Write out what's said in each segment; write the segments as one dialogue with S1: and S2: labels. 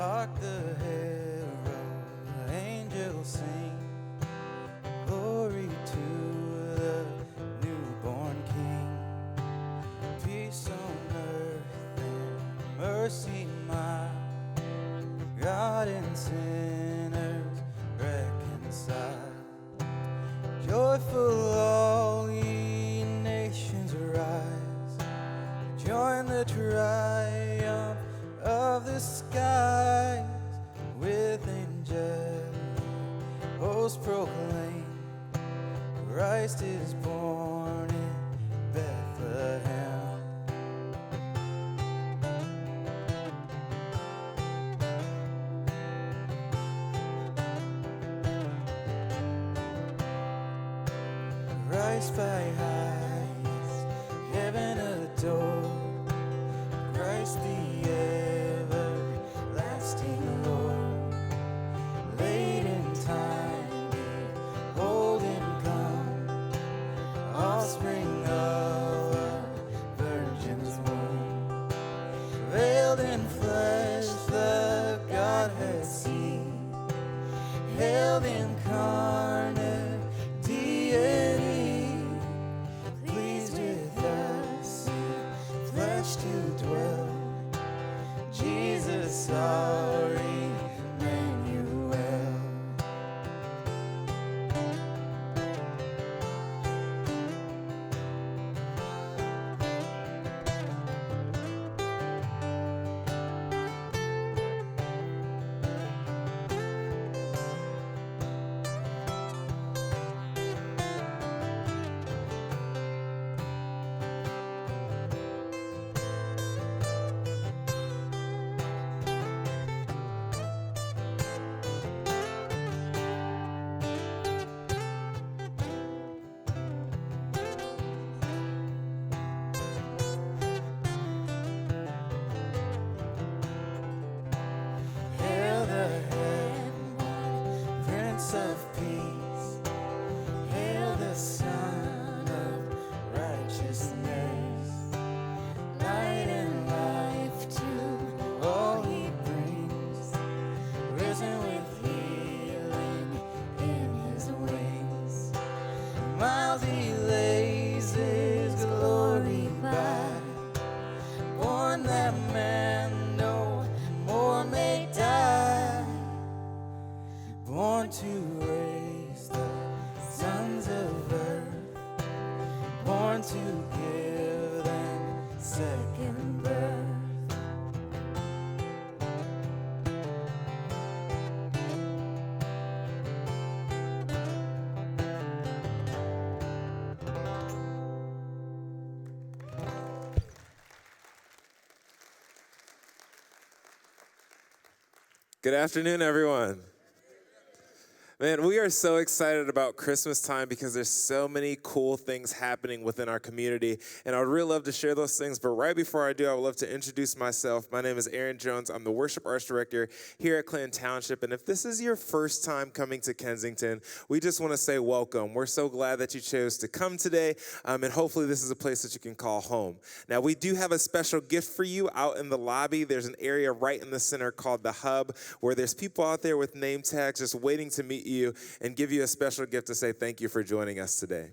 S1: Hark the herald angels sing, glory to the newborn King. Peace on earth and mercy mild, God and sinners reconciled. Joyful all ye nations rise, join the triumph of the skies, with angelic hosts proclaim, Christ is born in Bethlehem. Christ by highest heaven adored, Christ the everlasting Lord. Late in time, behold him come, offspring of a virgin's womb. Veiled in flesh, the Godhead see, hailed incarnate deity, pleased with us in flesh to dwell. Jesus our Emmanuel. Hail the heaven-born Prince of Peace, hail the Son of Righteousness. Light and life to all he brings, risen with healing in his wings. Miles he lays his glory by, born that man no more may die, born to raise the sons of earth, born to give them second birth.
S2: Good afternoon, everyone. Man, we are so excited about Christmas time because there's so many cool things happening within our community, and I'd really love to share those things. But right before I do, I would love to introduce myself. My name is Aaron Jones. I'm the Worship Arts Director here at Clinton Township, and if this is your first time coming to Kensington, we just want to say welcome. We're so glad that you chose to come today, and hopefully this is a place that you can call home. Now, we do have a special gift for you out in the lobby. There's an area right in the center called the Hub, where there's people out there with name tags just waiting to meet you and give you a special gift to say thank you for joining us today.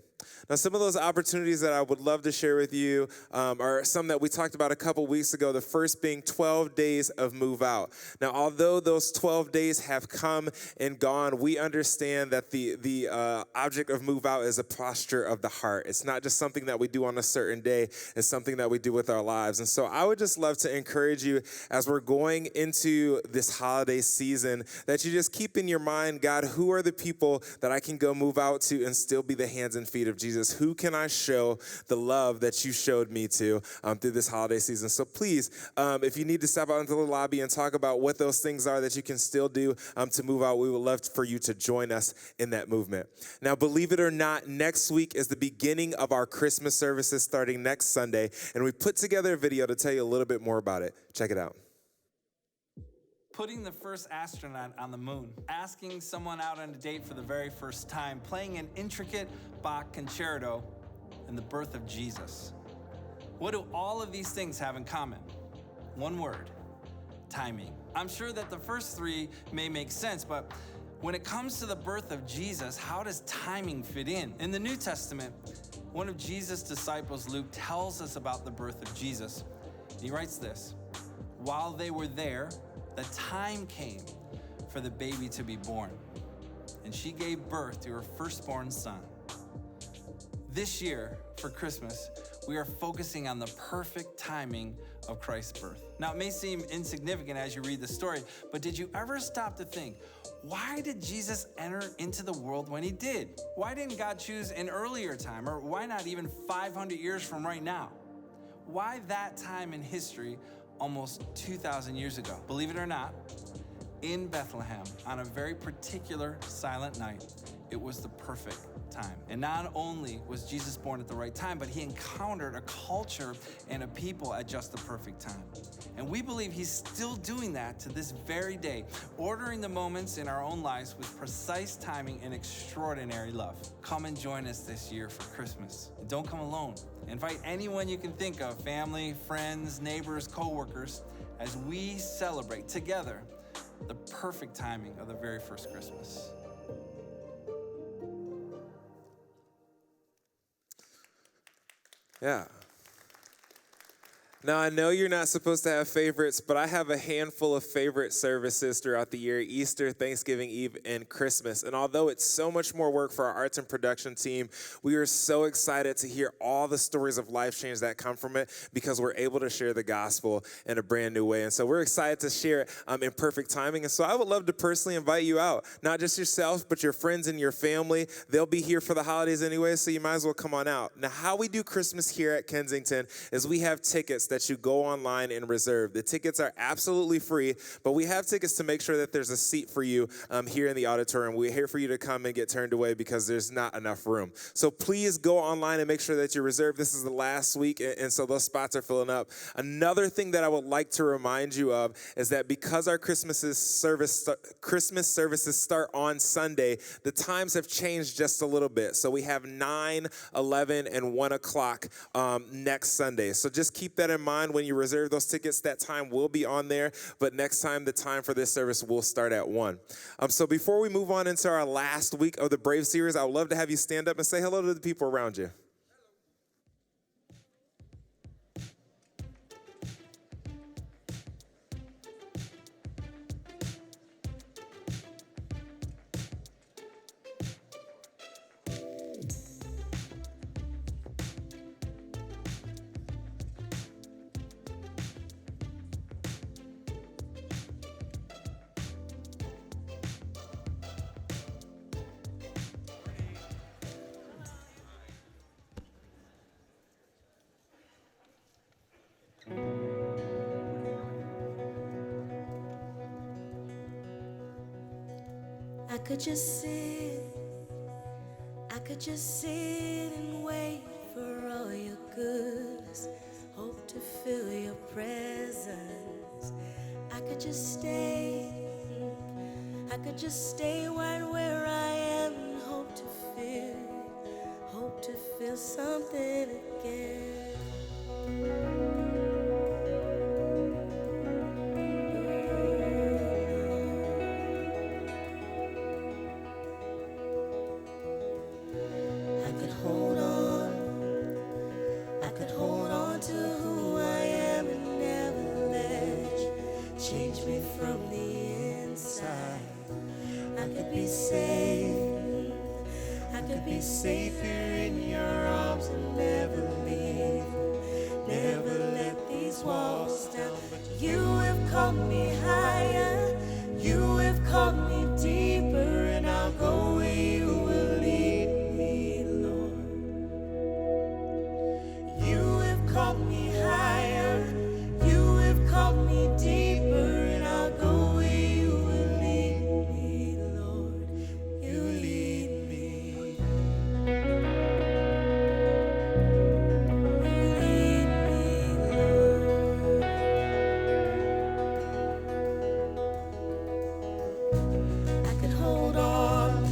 S2: Now, some of those opportunities that I would love to share with you are some that we talked about a couple weeks ago, the first being 12 days of Move Out. Now, although those 12 days have come and gone, we understand that the object of Move Out is a posture of the heart. It's not just something that we do on a certain day. It's something that we do with our lives. And so I would just love to encourage you as we're going into this holiday season that you just keep in your mind, God, who are the people that I can go move out to and still be the hands and feet of Jesus? Who can I show the love that you showed me to through this holiday season? So please, if you need to step out into the lobby and talk about what those things are that you can still do to move out, we would love for you to join us in that movement. Now, believe it or not, next week is the beginning of our Christmas services starting next Sunday, and we put together a video to tell you a little bit more about it. Check it out.
S3: Putting the first astronaut on the moon, asking someone out on a date for the very first time, playing an intricate Bach concerto, and the birth of Jesus. What do all of these things have in common? One word: timing. I'm sure that the first three may make sense, but when it comes to the birth of Jesus, how does timing fit in? In the New Testament, one of Jesus' disciples, Luke, tells us about the birth of Jesus. He writes this: while they were there, the time came for the baby to be born, and she gave birth to her firstborn son. This year, for Christmas, we are focusing on the perfect timing of Christ's birth. Now, it may seem insignificant as you read the story, but did you ever stop to think, why did Jesus enter into the world when he did? Why didn't God choose an earlier time, or why not even 500 years from right now? Why that time in history almost 2,000 years ago? Believe it or not, in Bethlehem, on a very particular silent night, it was the perfect time. And not only was Jesus born at the right time, but he encountered a culture and a people at just the perfect time. And we believe he's still doing that to this very day, ordering the moments in our own lives with precise timing and extraordinary love. Come and join us this year for Christmas. And don't come alone. Invite anyone you can think of, family, friends, neighbors, co-workers, as we celebrate together the perfect timing of the very first Christmas.
S2: Yeah. Now, I know you're not supposed to have favorites, but I have a handful of favorite services throughout the year: Easter, Thanksgiving Eve, and Christmas. And although it's so much more work for our arts and production team, we are so excited to hear all the stories of life change that come from it, because we're able to share the gospel in a brand new way. And so we're excited to share it in perfect timing. And so I would love to personally invite you out, not just yourself, but your friends and your family. They'll be here for the holidays anyway, so you might as well come on out. Now, how we do Christmas here at Kensington is we have tickets that you go online and reserve. The tickets are absolutely free, but we have tickets to make sure that there's a seat for you here in the auditorium. We're here for you to come and get turned away because there's not enough room. So please go online and make sure that you reserve. This is the last week, and so those spots are filling up. Another thing that I would like to remind you of is that because our Christmas services start on Sunday, the times have changed just a little bit. So we have 9, 11, and 1 o'clock next Sunday. So just keep that in mind when you reserve those tickets. That time will be on there, but next time the time for this service will start at 1. So before we move on into our last week of the Brave series, I would love to have you stand up and say hello to the people around you.
S1: I could just sit and wait for all your goodness, hope to feel your presence. I could just stay right where I am and hope to feel something again. Hold on to who I am and never let you change me from the inside. I could be safe here in your arms and never leave, never let these walls down. You have called me higher, you have called me deeper, and I'll go where you will lead me, Lord. You have called me higher, you have called me deeper, and I'll go where you will lead me, Lord. You lead me. You lead me, Lord. I could hold on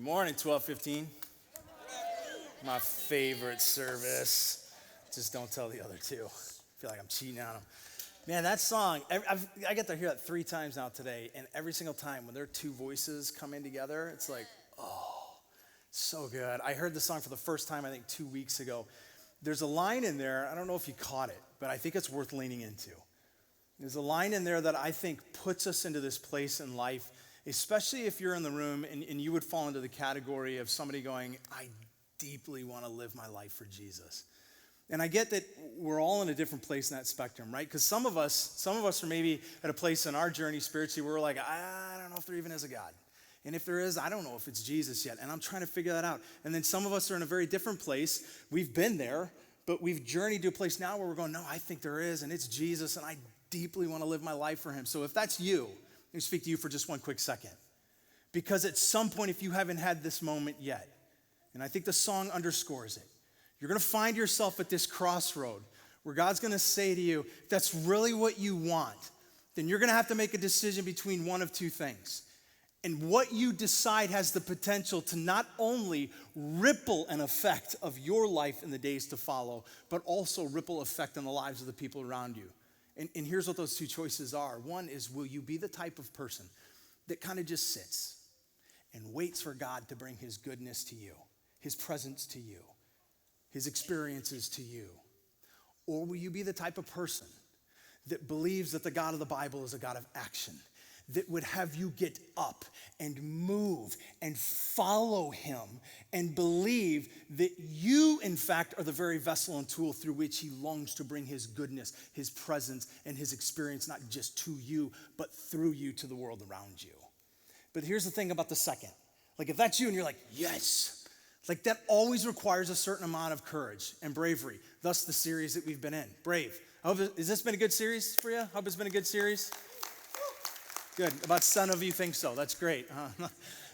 S4: Good morning, 12:15. My favorite service. Just don't tell the other two. I feel like I'm cheating on them. Man, that song, I get to hear that 3 times now today, and every single time when their 2 voices come in together, it's like, oh, so good. I heard the song for the first time, I think 2 weeks ago. There's a line in there, I don't know if you caught it, but I think it's worth leaning into. There's a line in there that I think puts us into this place in life, especially if you're in the room and you would fall into the category of somebody going, I deeply want to live my life for Jesus. And I get that we're all in a different place in that spectrum, right? Because some of us are maybe at a place in our journey spiritually where we're like, I don't know if there even is a God. And if there is, I don't know if it's Jesus yet. And I'm trying to figure that out. And then some of us are in a very different place. We've been there, but we've journeyed to a place now where we're going, no, I think there is, and it's Jesus, and I deeply want to live my life for him. So if that's you, let me speak to you for just one quick second. Because at some point, if you haven't had this moment yet, and I think the song underscores it, you're going to find yourself at this crossroad where God's going to say to you, if that's really what you want, then you're going to have to make a decision between one of 2 things. And what you decide has the potential to not only ripple an effect of your life in the days to follow, but also ripple effect in the lives of the people around you. And here's what those 2 choices are. One is, will you be the type of person that kind of just sits and waits for God to bring his goodness to you, his presence to you, his experiences to you? Or will you be the type of person that believes that the God of the Bible is a God of action, that would have you get up and move and follow him and believe that you, in fact, are the very vessel and tool through which he longs to bring his goodness, his presence, and his experience, not just to you, but through you to the world around you? But here's the thing about the second. Like, if that's you and you're like, yes, like that always requires a certain amount of courage and bravery. Thus the series that we've been in, Brave. Has this been a good series for you? I hope it's been a good series. Good. About 7 of you think so. That's great.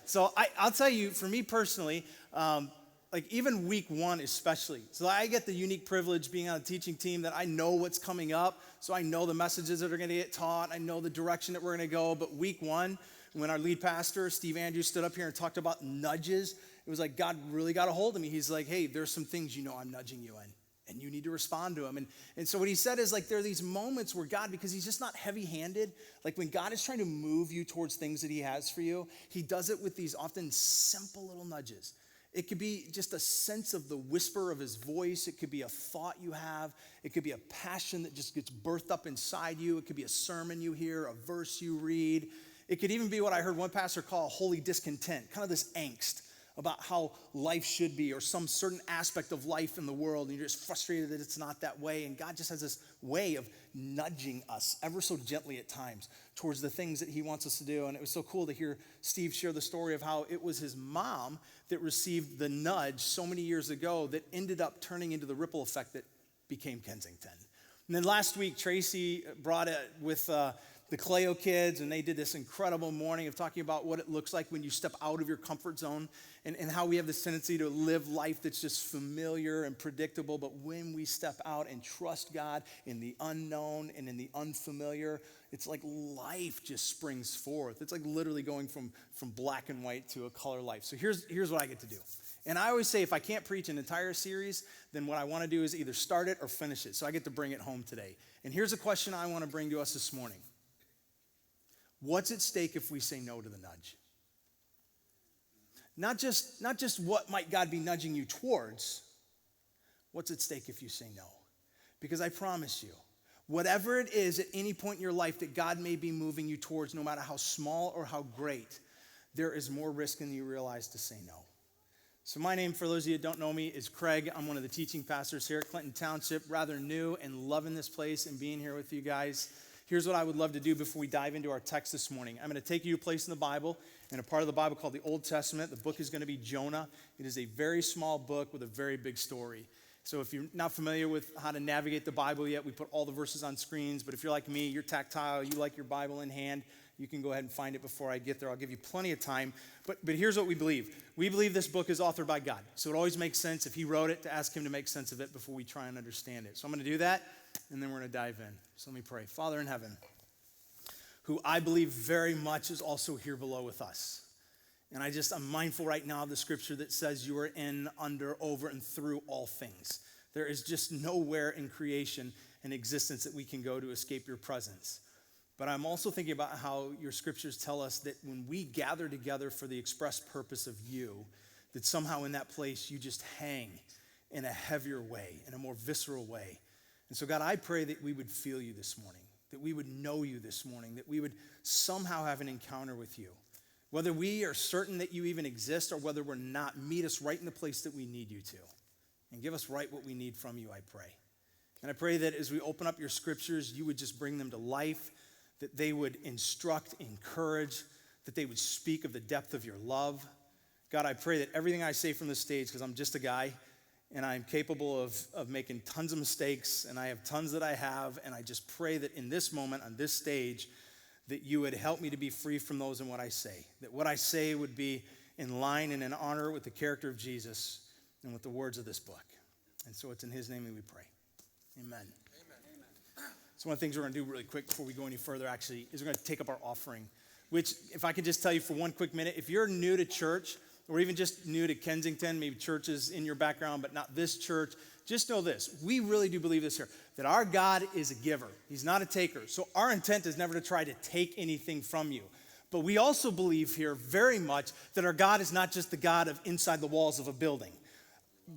S4: So I'll tell you, for me personally, like even week 1 especially. So I get the unique privilege being on a teaching team that I know what's coming up. So I know the messages that are going to get taught. I know the direction that we're going to go. But week 1, when our lead pastor, Steve Andrews, stood up here and talked about nudges, it was like God really got a hold of me. He's like, hey, there's some things you know I'm nudging you in, and you need to respond to them. And so what he said is, like, there are these moments where God, because he's just not heavy-handed, like when God is trying to move you towards things that he has for you, he does it with these often simple little nudges. It could be just a sense of the whisper of his voice. It could be a thought you have. It could be a passion that just gets birthed up inside you. It could be a sermon you hear, a verse you read. It could even be what I heard one pastor call a holy discontent, kind of this angst about how life should be, or some certain aspect of life in the world, and you're just frustrated that it's not that way. And God just has this way of nudging us ever so gently at times towards the things that he wants us to do. And it was so cool to hear Steve share the story of how it was his mom that received the nudge so many years ago that ended up turning into the ripple effect that became Kensington. And then last week, Tracy brought it with the Cleo kids, and they did this incredible morning of talking about what it looks like when you step out of your comfort zone, and how we have this tendency to live life that's just familiar and predictable. But when we step out and trust God in the unknown and in the unfamiliar, it's like life just springs forth. It's like literally going from black and white to a color life. So here's what I get to do. And I always say, if I can't preach an entire series, then what I want to do is either start it or finish it. So I get to bring it home today. And here's a question I want to bring to us this morning. What's at stake if we say no to the nudge? Not just what might God be nudging you towards. What's at stake if you say no? Because I promise you, whatever it is at any point in your life that God may be moving you towards, no matter how small or how great, there is more risk than you realize to say no. So my name, for those of you that don't know me, is Craig. I'm one of the teaching pastors here at Clinton Township, rather new and loving this place and being here with you guys. Here's what I would love to do before we dive into our text this morning. I'm going to take you to a place in the Bible, in a part of the Bible called the Old Testament. The book is going to be Jonah. It is a very small book with a very big story. So if you're not familiar with how to navigate the Bible yet, we put all the verses on screens. But if you're like me, you're tactile, you like your Bible in hand, you can go ahead and find it before I get there. I'll give you plenty of time. But here's what we believe. We believe this book is authored by God. So it always makes sense, if he wrote it, to ask him to make sense of it before we try and understand it. So I'm going to do that, and then we're going to dive in. So let me pray. Father in heaven, who I believe very much is also here below with us. And I'm mindful right now of the scripture that says you are in, under, over, and through all things. There is just nowhere in creation and existence that we can go to escape your presence. But I'm also thinking about how your scriptures tell us that when we gather together for the express purpose of you, that somehow in that place you just hang in a heavier way, in a more visceral way. And so God, I pray that we would feel you this morning, that we would know you this morning, that we would somehow have an encounter with you. Whether we are certain that you even exist or whether we're not, meet us right in the place that we need you to. And give us right what we need from you, I pray. And I pray that as we open up your scriptures, you would just bring them to life, that they would instruct, encourage, that they would speak of the depth of your love. God, I pray that everything I say from the stage, because I'm just a guy, and I'm capable of making tons of mistakes, and I have tons that I have, and I just pray that in this moment, on this stage, that you would help me to be free from those in what I say, that what I say would be in line and in honor with the character of Jesus and with the words of this book. And so it's in his name that we pray. Amen. So one of the things we're going to do really quick before we go any further, actually, is we're going to take up our offering, which, if I could just tell you for one quick minute, if you're new to church or even just new to Kensington, maybe churches in your background, but not this church, just know this. We really do believe this here, that our God is a giver. He's not a taker. So our intent is never to try to take anything from you. But we also believe here very much that our God is not just the God of inside the walls of a building.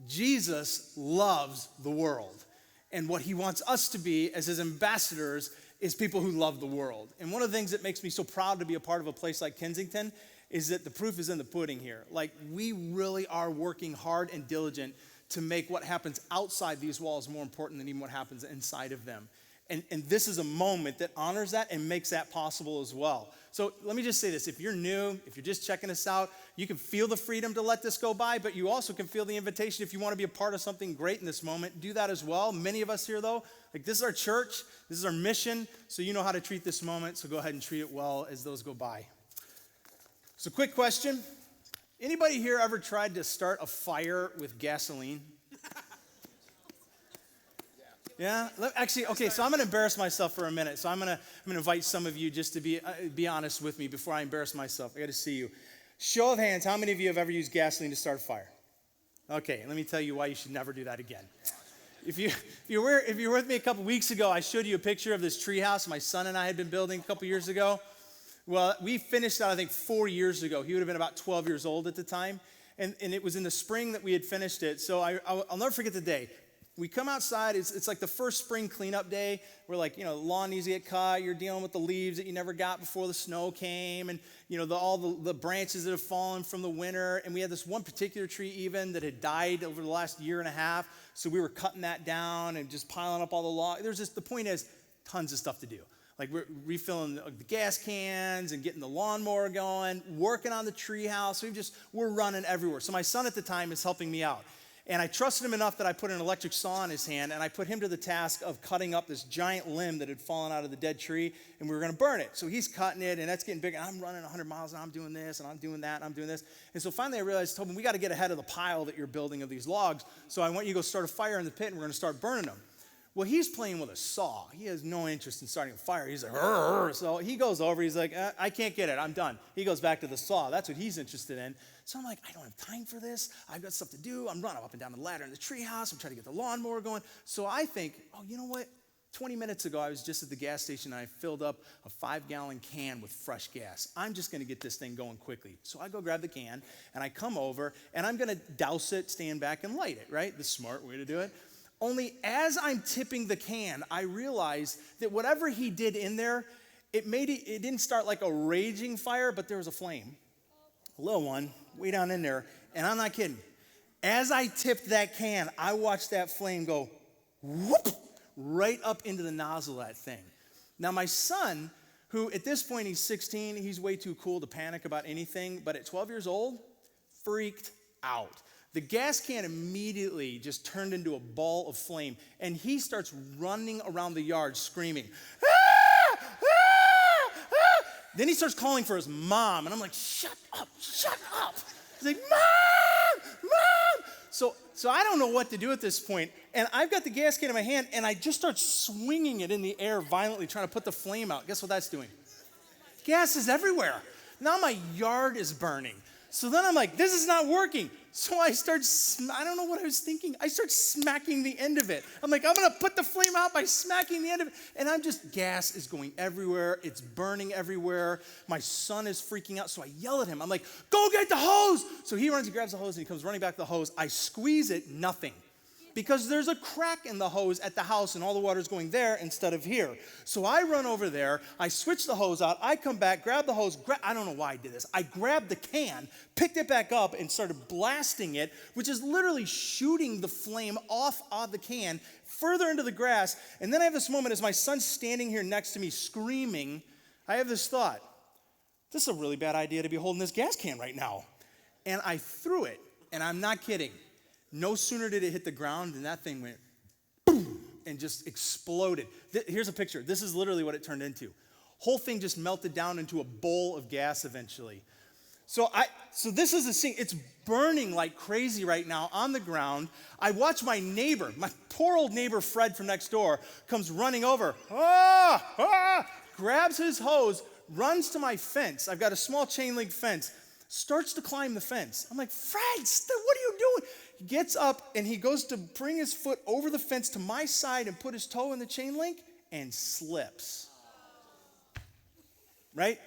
S4: Jesus loves the world. And what he wants us to be as his ambassadors is people who love the world. And one of the things that makes me so proud to be a part of a place like Kensington is that the proof is in the pudding here. Like, we really are working hard and diligent to make what happens outside these walls more important than even what happens inside of them. And this is a moment that honors that and makes that possible as well. So let me just say this. If you're new, if you're just checking us out, you can feel the freedom to let this go by, but you also can feel the invitation if you want to be a part of something great in this moment. Do that as well. Many of us here, though, like, this is our church. This is our mission. So you know how to treat this moment. So go ahead and treat it well as those go by. So quick question. Anybody here ever tried to start a fire with gasoline? Yeah? Actually, okay, so I'm going to embarrass myself for a minute. So I'm going to invite some of you just to be honest with me before I embarrass myself. I got to see you. Show of hands, how many of you have ever used gasoline to start a fire? Okay, let me tell you why you should never do that again. If you were with me a couple weeks ago, I showed you a picture of this treehouse my son and I had been building a couple years ago. Well, we finished that, I think, 4 years ago. He would have been about 12 years old at the time. And it was in the spring that we had finished it. So I'll never forget the day. We come outside, it's like the first spring cleanup day. We're like, lawn needs to get cut. You're dealing with the leaves that you never got before the snow came. And, all the branches that have fallen from the winter. And we had this one particular tree even that had died over the last year and a half. So we were cutting that down and just piling up all the logs. The point is, tons of stuff to do. Like, we're refilling the gas cans and getting the lawnmower going, working on the tree house. We're running everywhere. So my son at the time is helping me out. And I trusted him enough that I put an electric saw in his hand, and I put him to the task of cutting up this giant limb that had fallen out of the dead tree, and we were going to burn it. So he's cutting it, and that's getting big. And I'm running 100 miles, and I'm doing this, and I'm doing that, and I'm doing this. And so finally I realized, I told him, we got to get ahead of the pile that you're building of these logs. So I want you to go start a fire in the pit, and we're going to start burning them. Well, he's playing with a saw. He has no interest in starting a fire. He's like, "Rrr." So he goes over. He's like, I can't get it. I'm done. He goes back to the saw. That's what he's interested in. So I'm like, I don't have time for this. I've got stuff to do. I'm running up and down the ladder in the treehouse. I'm trying to get the lawnmower going. So I think, you know what? 20 minutes ago, I was just at the gas station, and I filled up a 5-gallon can with fresh gas. I'm just going to get this thing going quickly. So I go grab the can, and I come over, and I'm going to douse it, stand back, and light it, right? The smart way to do it. Only as I'm tipping the can, I realized that whatever he did in there, it didn't start like a raging fire, but there was a flame. A little one, way down in there, and I'm not kidding. As I tipped that can, I watched that flame go whoop, right up into the nozzle of that thing. Now my son, who at this point he's 16, he's way too cool to panic about anything, but at 12 years old, freaked out. The gas can immediately just turned into a ball of flame, and he starts running around the yard screaming, "Ah! Ah! Ah!" Then he starts calling for his mom, and I'm like, shut up. He's like, Mom! So I don't know what to do at this point, and I've got the gas can in my hand, and I just start swinging it in the air violently, trying to put the flame out. Guess what that's doing? Gas is everywhere. Now my yard is burning. So then I'm like, this is not working. So I don't know what I was thinking. I start smacking the end of it. I'm like, I'm going to put the flame out by smacking the end of it. And gas is going everywhere. It's burning everywhere. My son is freaking out. So I yell at him. I'm like, go get the hose. So he runs and grabs the hose and he comes running back to the hose. I squeeze it, nothing. Because there's a crack in the hose at the house and all the water's going there instead of here. So I run over there, I switch the hose out, I come back, grab the hose, I don't know why I did this. I grabbed the can, picked it back up and started blasting it, which is literally shooting the flame off of the can further into the grass. And then I have this moment as my son's standing here next to me screaming, I have this thought, this is a really bad idea to be holding this gas can right now. And I threw it, and I'm not kidding. No sooner did it hit the ground than that thing went boom and just exploded. Here's a picture. This is literally what it turned into. Whole thing just melted down into a bowl of gas eventually. So this is the scene. It's burning like crazy right now on the ground. I watch my neighbor, my poor old neighbor Fred from next door, comes running over, grabs his hose, runs to my fence. I've got a small chain link fence, starts to climb the fence. I'm like, Fred, what are you doing? He gets up and he goes to bring his foot over the fence to my side and put his toe in the chain link and slips. Right?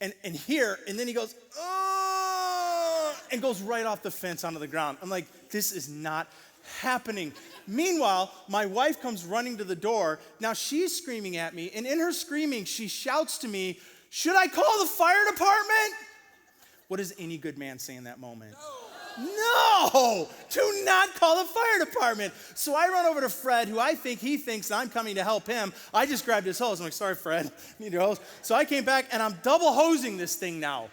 S4: And then he goes, oh, and goes right off the fence onto the ground. I'm like, this is not happening. Meanwhile, my wife comes running to the door. Now she's screaming at me, and in her screaming, she shouts to me, should I call the fire department? What does any good man say in that moment? No, do not call the fire department. So I run over to Fred, who he thinks I'm coming to help him. I just grabbed his hose. I'm like, sorry, Fred, need your hose. So I came back, and I'm double hosing this thing now.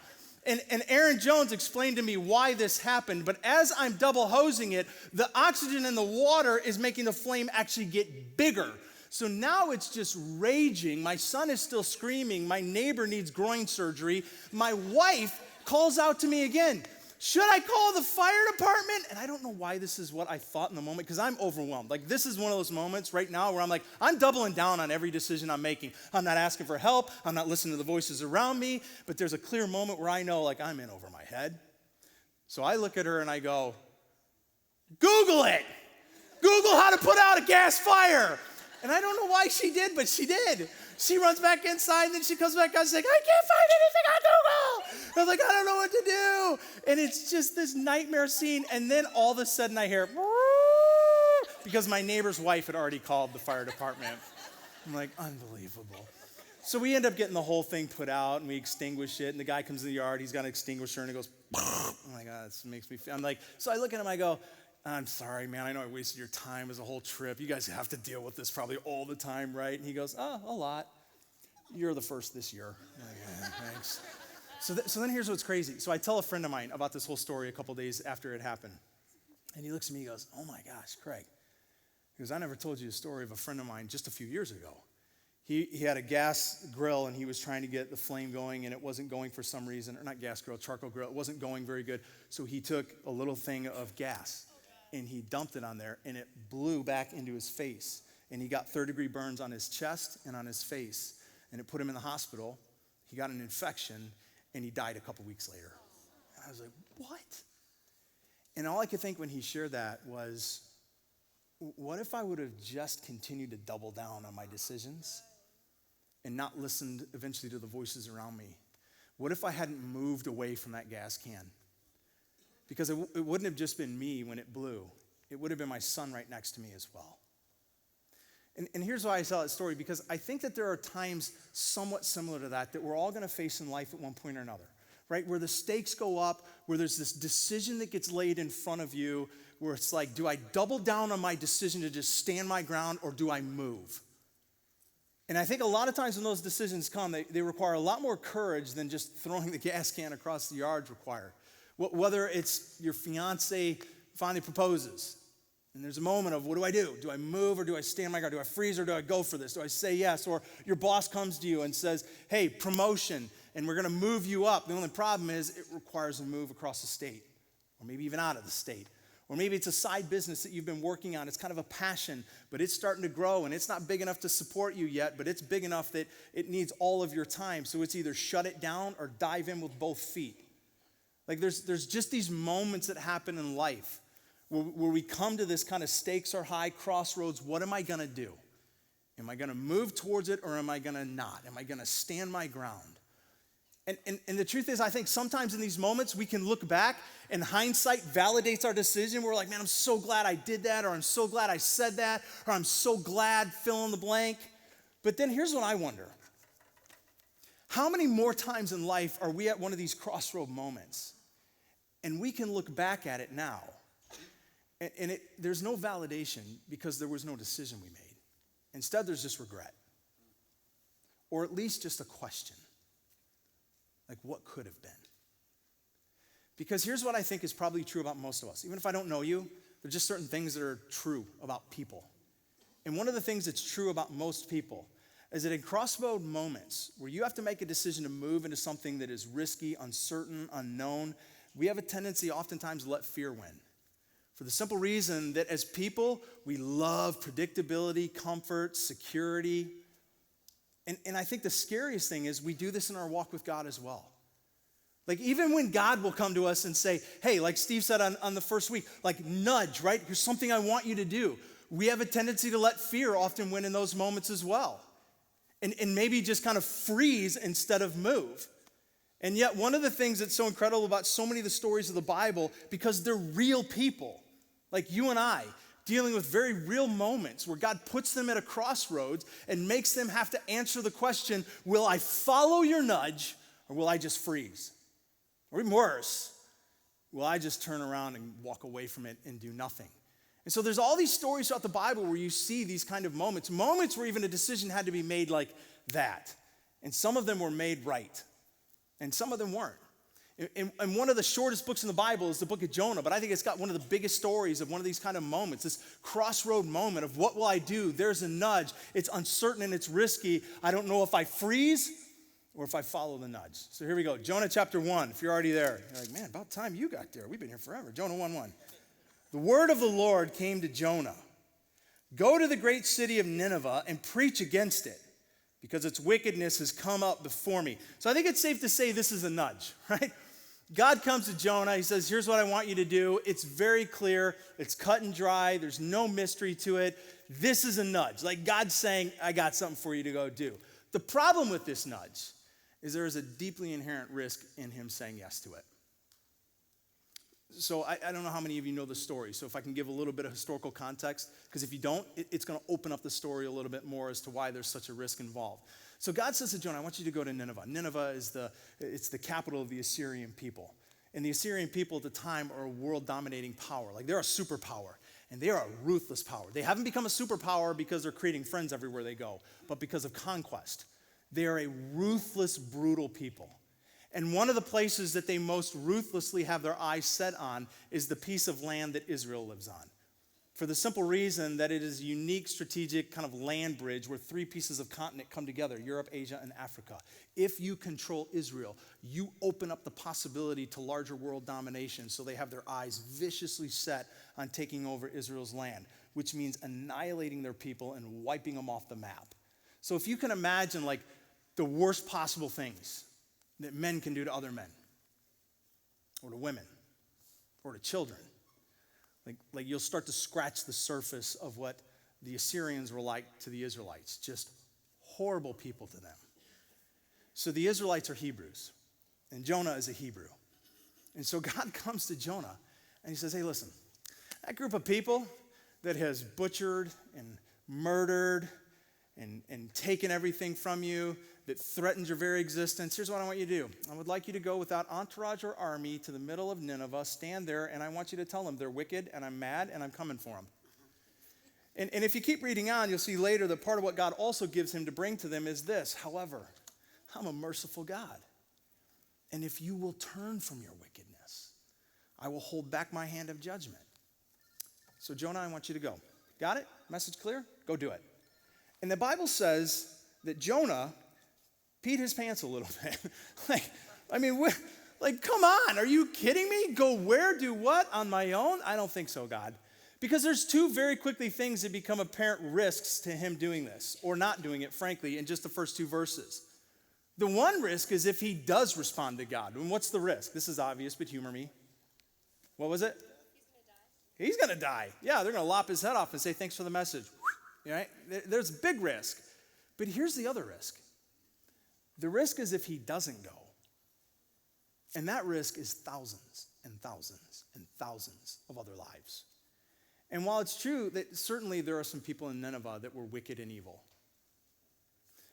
S4: And Aaron Jones explained to me why this happened. But as I'm double hosing it, the oxygen in the water is making the flame actually get bigger. So now it's just raging. My son is still screaming. My neighbor needs groin surgery. My wife calls out to me again, should I call the fire department? And I don't know why this is what I thought in the moment, because I'm overwhelmed. Like, this is one of those moments right now where I'm like, I'm doubling down on every decision I'm making. I'm not asking for help. I'm not listening to the voices around me. But there's a clear moment where I know, like, I'm in over my head. So I look at her and I go, Google it. Google how to put out a gas fire. And I don't know why she did, but she did. She runs back inside, and then she comes back out, she's like, I can't find anything on Google. I was like, I don't know what to do. And it's just this nightmare scene, and then all of a sudden I hear, because my neighbor's wife had already called the fire department. I'm like, unbelievable. So we end up getting the whole thing put out, and we extinguish it, and the guy comes in the yard, he's got an extinguisher, and he goes, oh my God, this makes me feel, I'm like, so I look at him, I go, I'm sorry, man, I know I wasted your time as a whole trip. You guys have to deal with this probably all the time, right? And he goes, oh, a lot. You're the first this year. I'm like, yeah, thanks. So then here's what's crazy. So I tell a friend of mine about this whole story a couple days after it happened. And he looks at me, he goes, oh my gosh, Craig. He goes, I never told you the story of a friend of mine just a few years ago. He had a gas grill, and he was trying to get the flame going, and it wasn't going for some reason. Or not gas grill, charcoal grill. It wasn't going very good. So he took a little thing of gas, and he dumped it on there, and it blew back into his face. And he got third-degree burns on his chest and on his face. And it put him in the hospital. He got an infection, and he died a couple weeks later. And I was like, what? And all I could think when he shared that was, what if I would have just continued to double down on my decisions and not listened eventually to the voices around me? What if I hadn't moved away from that gas can? Because it wouldn't have just been me when it blew. It would have been my son right next to me as well. And here's why I tell that story, because I think that there are times somewhat similar to that we're all going to face in life at one point or another, right? Where the stakes go up, where there's this decision that gets laid in front of you, where it's like, do I double down on my decision to just stand my ground, or do I move? And I think a lot of times when those decisions come, they require a lot more courage than just throwing the gas can across the yard require. Whether it's your fiance finally proposes, and there's a moment of, what do I do? Do I move, or do I stand my ground? Do I freeze, or do I go for this? Do I say yes? Or your boss comes to you and says, hey, promotion, and we're going to move you up. The only problem is it requires a move across the state, or maybe even out of the state. Or maybe it's a side business that you've been working on. It's kind of a passion, but it's starting to grow, and it's not big enough to support you yet, but it's big enough that it needs all of your time. So it's either shut it down or dive in with both feet. Like there's just these moments that happen in life where we come to this kind of stakes are high, crossroads. What am I going to do? Am I going to move towards it or am I going to not? Am I going to stand my ground? And the truth is, I think sometimes in these moments we can look back and hindsight validates our decision. We're like, man, I'm so glad I did that, or I'm so glad I said that, or I'm so glad, fill in the blank. But then here's what I wonder. How many more times in life are we at one of these crossroad moments and we can look back at it now and there's no validation because there was no decision we made. Instead, there's just regret, or at least just a question. Like, what could have been? Because here's what I think is probably true about most of us. Even if I don't know you, there's just certain things that are true about people. And one of the things that's true about most people is that in crossroad moments where you have to make a decision to move into something that is risky, uncertain, unknown, we have a tendency oftentimes to let fear win. For the simple reason that as people, we love predictability, comfort, security. And I think the scariest thing is we do this in our walk with God as well. Like even when God will come to us and say, hey, like Steve said on the first week, like nudge, right? Here's something I want you to do. We have a tendency to let fear often win in those moments as well. And maybe just kind of freeze instead of move. And yet one of the things that's so incredible about so many of the stories of the Bible, because they're real people, like you and I, dealing with very real moments where God puts them at a crossroads and makes them have to answer the question, will I follow your nudge or will I just freeze? Or even worse, will I just turn around and walk away from it and do nothing? And so there's all these stories throughout the Bible where you see these kind of moments where even a decision had to be made like that. And some of them were made right, and some of them weren't. And one of the shortest books in the Bible is the book of Jonah, but I think it's got one of the biggest stories of one of these kind of moments, this crossroad moment of what will I do? There's a nudge. It's uncertain and it's risky. I don't know if I freeze or if I follow the nudge. So here we go. Jonah chapter 1, if you're already there. You're like, man, about time you got there. We've been here forever. Jonah 1:1. The word of the Lord came to Jonah. Go to the great city of Nineveh and preach against it, because its wickedness has come up before me. So I think it's safe to say this is a nudge, right? God comes to Jonah. He says, here's what I want you to do. It's very clear. It's cut and dry. There's no mystery to it. This is a nudge. Like God's saying, I got something for you to go do. The problem with this nudge is there is a deeply inherent risk in him saying yes to it. So I don't know how many of you know the story. So if I can give a little bit of historical context, because if you don't, it's going to open up the story a little bit more as to why there's such a risk involved. So God says to Jonah, I want you to go to Nineveh. Nineveh is the capital of the Assyrian people. And the Assyrian people at the time are a world-dominating power. Like they're a superpower, and they are a ruthless power. They haven't become a superpower because they're creating friends everywhere they go, but because of conquest. They are a ruthless, brutal people. And one of the places that they most ruthlessly have their eyes set on is the piece of land that Israel lives on. For the simple reason that it is a unique strategic kind of land bridge where three pieces of continent come together, Europe, Asia, and Africa. If you control Israel, you open up the possibility to larger world domination, so they have their eyes viciously set on taking over Israel's land, which means annihilating their people and wiping them off the map. So if you can imagine like the worst possible things that men can do to other men, or to women, or to children, like you'll start to scratch the surface of what the Assyrians were like to the Israelites, just horrible people to them. So the Israelites are Hebrews, and Jonah is a Hebrew. And so God comes to Jonah, and he says, hey, listen, that group of people that has butchered and murdered and taken everything from you, that threatens your very existence, here's what I want you to do. I would like you to go without entourage or army to the middle of Nineveh, stand there, and I want you to tell them they're wicked, and I'm mad, and I'm coming for them. And if you keep reading on, you'll see later that part of what God also gives him to bring to them is this. However, I'm a merciful God, and if you will turn from your wickedness, I will hold back my hand of judgment. So Jonah, I want you to go. Got it? Message clear? Go do it. And the Bible says that Jonah peed his pants a little bit. Come on, are you kidding me? Go where, do what, on my own? I don't think so, God. Because there's two very quickly things that become apparent risks to him doing this, or not doing it, frankly, in just the first two verses. The one risk is if he does respond to God. And what's the risk? This is obvious, but humor me. What was it? He's going to die. Yeah, they're going to lop his head off and say, thanks for the message. Right? There's a big risk. But here's the other risk. The risk is if he doesn't go. And that risk is thousands and thousands and thousands of other lives. And while it's true that certainly there are some people in Nineveh that were wicked and evil,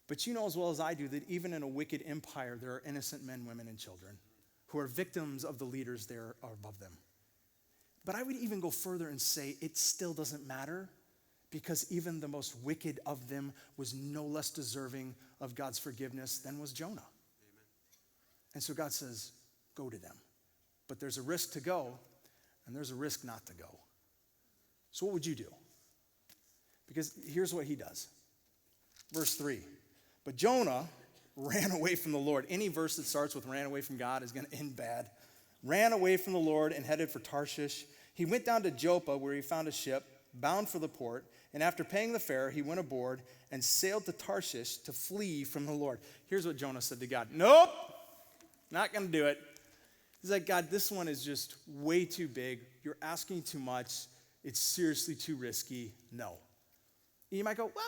S4: but you know as well as I do that even in a wicked empire, there are innocent men, women, and children who are victims of the leaders there are above them. But I would even go further and say it still doesn't matter, because even the most wicked of them was no less deserving of God's forgiveness than was Jonah. Amen. And so God says, go to them. But there's a risk to go, and there's a risk not to go. So what would you do? Because here's what he does. Verse 3. But Jonah ran away from the Lord. Any verse that starts with ran away from God is going to end bad. Ran away from the Lord and headed for Tarshish. He went down to Joppa, where he found a ship bound for the port. And after paying the fare, he went aboard and sailed to Tarshish to flee from the Lord. Here's what Jonah said to God. Nope, not going to do it. He's like, God, this one is just way too big. You're asking too much. It's seriously too risky. No. You might go, well,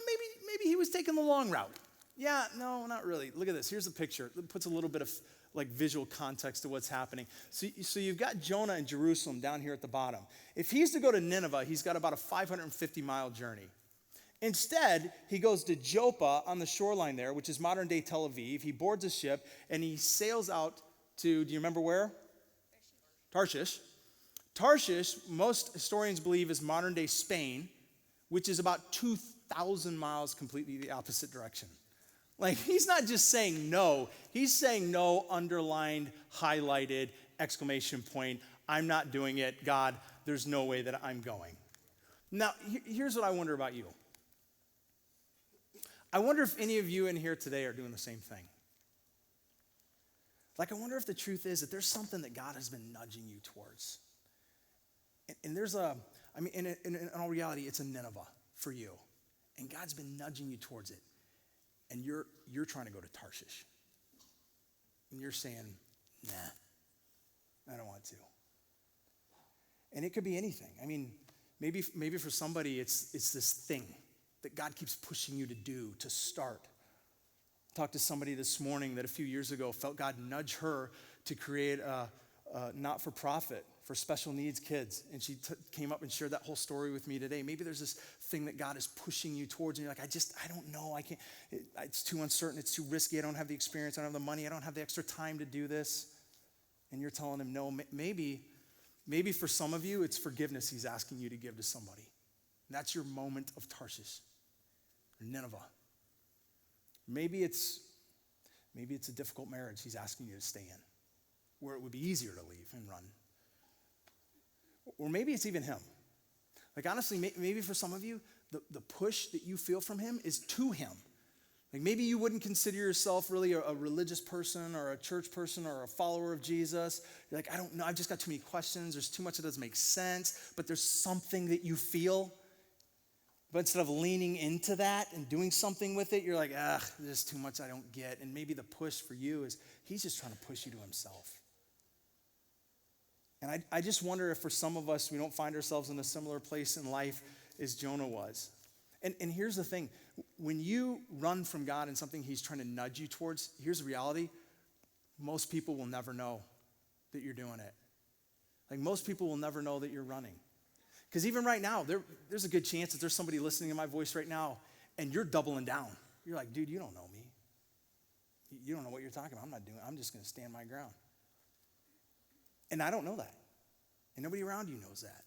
S4: maybe he was taking the long route. Yeah, no, not really. Look at this. Here's a picture. It puts a little bit of like visual context to what's happening. So you've got Jonah in Jerusalem down here at the bottom. If he's to go to Nineveh, he's got about a 550-mile journey. Instead, he goes to Joppa on the shoreline there, which is modern-day Tel Aviv. He boards a ship, and he sails out to, do you remember where? Tarshish. Tarshish, most historians believe, is modern-day Spain, which is about 2,000 miles completely the opposite direction. Like, he's not just saying no. He's saying no, underlined, highlighted, exclamation point. I'm not doing it. God, there's no way that I'm going. Now, here's what I wonder about you. I wonder if any of you in here today are doing the same thing. Like, I wonder if the truth is that there's something that God has been nudging you towards. And there's in all reality, it's a Nineveh for you. And God's been nudging you towards it. And you're trying to go to Tarshish. And you're saying, nah, I don't want to. And it could be anything. I mean, maybe for somebody it's this thing that God keeps pushing you to do, to start. I talked to somebody this morning that a few years ago felt God nudge her to create a not-for-profit for special needs kids. And she came up and shared that whole story with me today. Maybe there's this thing that God is pushing you towards, and you're like, I don't know. I can't. It's too uncertain. It's too risky. I don't have the experience. I don't have the money. I don't have the extra time to do this. And you're telling him, no, maybe for some of you, it's forgiveness he's asking you to give to somebody. And that's your moment of Tarshish, or Nineveh. Maybe it's a difficult marriage he's asking you to stay in, where it would be easier to leave and run. Or maybe it's even him. Like, honestly, maybe for some of you, the push that you feel from him is to him. Like, maybe you wouldn't consider yourself really a religious person or a church person or a follower of Jesus. You're like, I don't know, I've just got too many questions. There's too much that doesn't make sense. But there's something that you feel. But instead of leaning into that and doing something with it, you're like, there's too much I don't get. And maybe the push for you is he's just trying to push you to himself. And I just wonder if for some of us, we don't find ourselves in a similar place in life as Jonah was. And here's the thing. When you run from God in something he's trying to nudge you towards, here's the reality. Most people will never know that you're doing it. Like, most people will never know that you're running. Because even right now, there's a good chance that there's somebody listening to my voice right now, and you're doubling down. You're like, dude, you don't know me. You don't know what you're talking about. I'm just going to stand my ground. And I don't know that. And nobody around you knows that.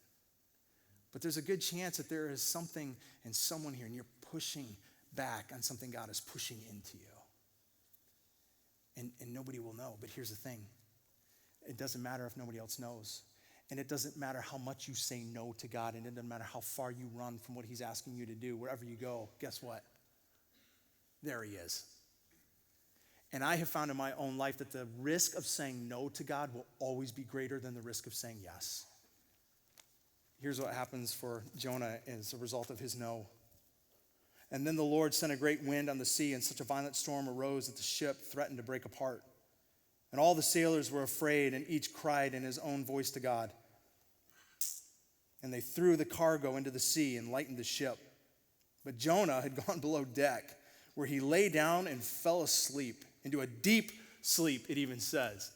S4: But there's a good chance that there is something and someone here, and you're pushing back on something God is pushing into you. And nobody will know. But here's the thing. It doesn't matter if nobody else knows. And it doesn't matter how much you say no to God. And it doesn't matter how far you run from what he's asking you to do. Wherever you go, guess what? There he is. And I have found in my own life that the risk of saying no to God will always be greater than the risk of saying yes. Here's what happens for Jonah as a result of his no. And then the Lord sent a great wind on the sea, and such a violent storm arose that the ship threatened to break apart. And all the sailors were afraid, and each cried in his own voice to God. And they threw the cargo into the sea and lightened the ship. But Jonah had gone below deck, where he lay down and fell asleep, into a deep sleep, it even says.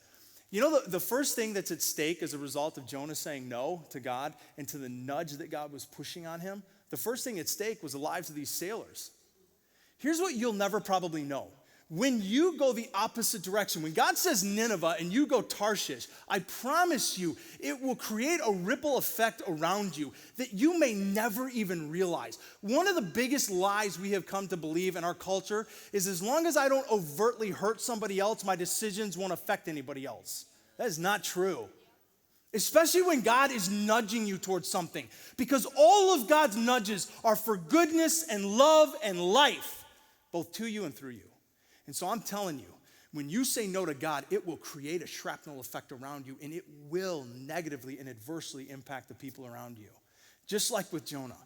S4: You know, the first thing that's at stake as a result of Jonah saying no to God and to the nudge that God was pushing on him, the first thing at stake was the lives of these sailors. Here's what you'll never probably know. When you go the opposite direction, when God says Nineveh and you go Tarshish, I promise you it will create a ripple effect around you that you may never even realize. One of the biggest lies we have come to believe in our culture is as long as I don't overtly hurt somebody else, my decisions won't affect anybody else. That is not true. Especially when God is nudging you towards something. Because all of God's nudges are for goodness and love and life, both to you and through you. And so I'm telling you, when you say no to God, it will create a shrapnel effect around you, and it will negatively and adversely impact the people around you. Just like with Jonah.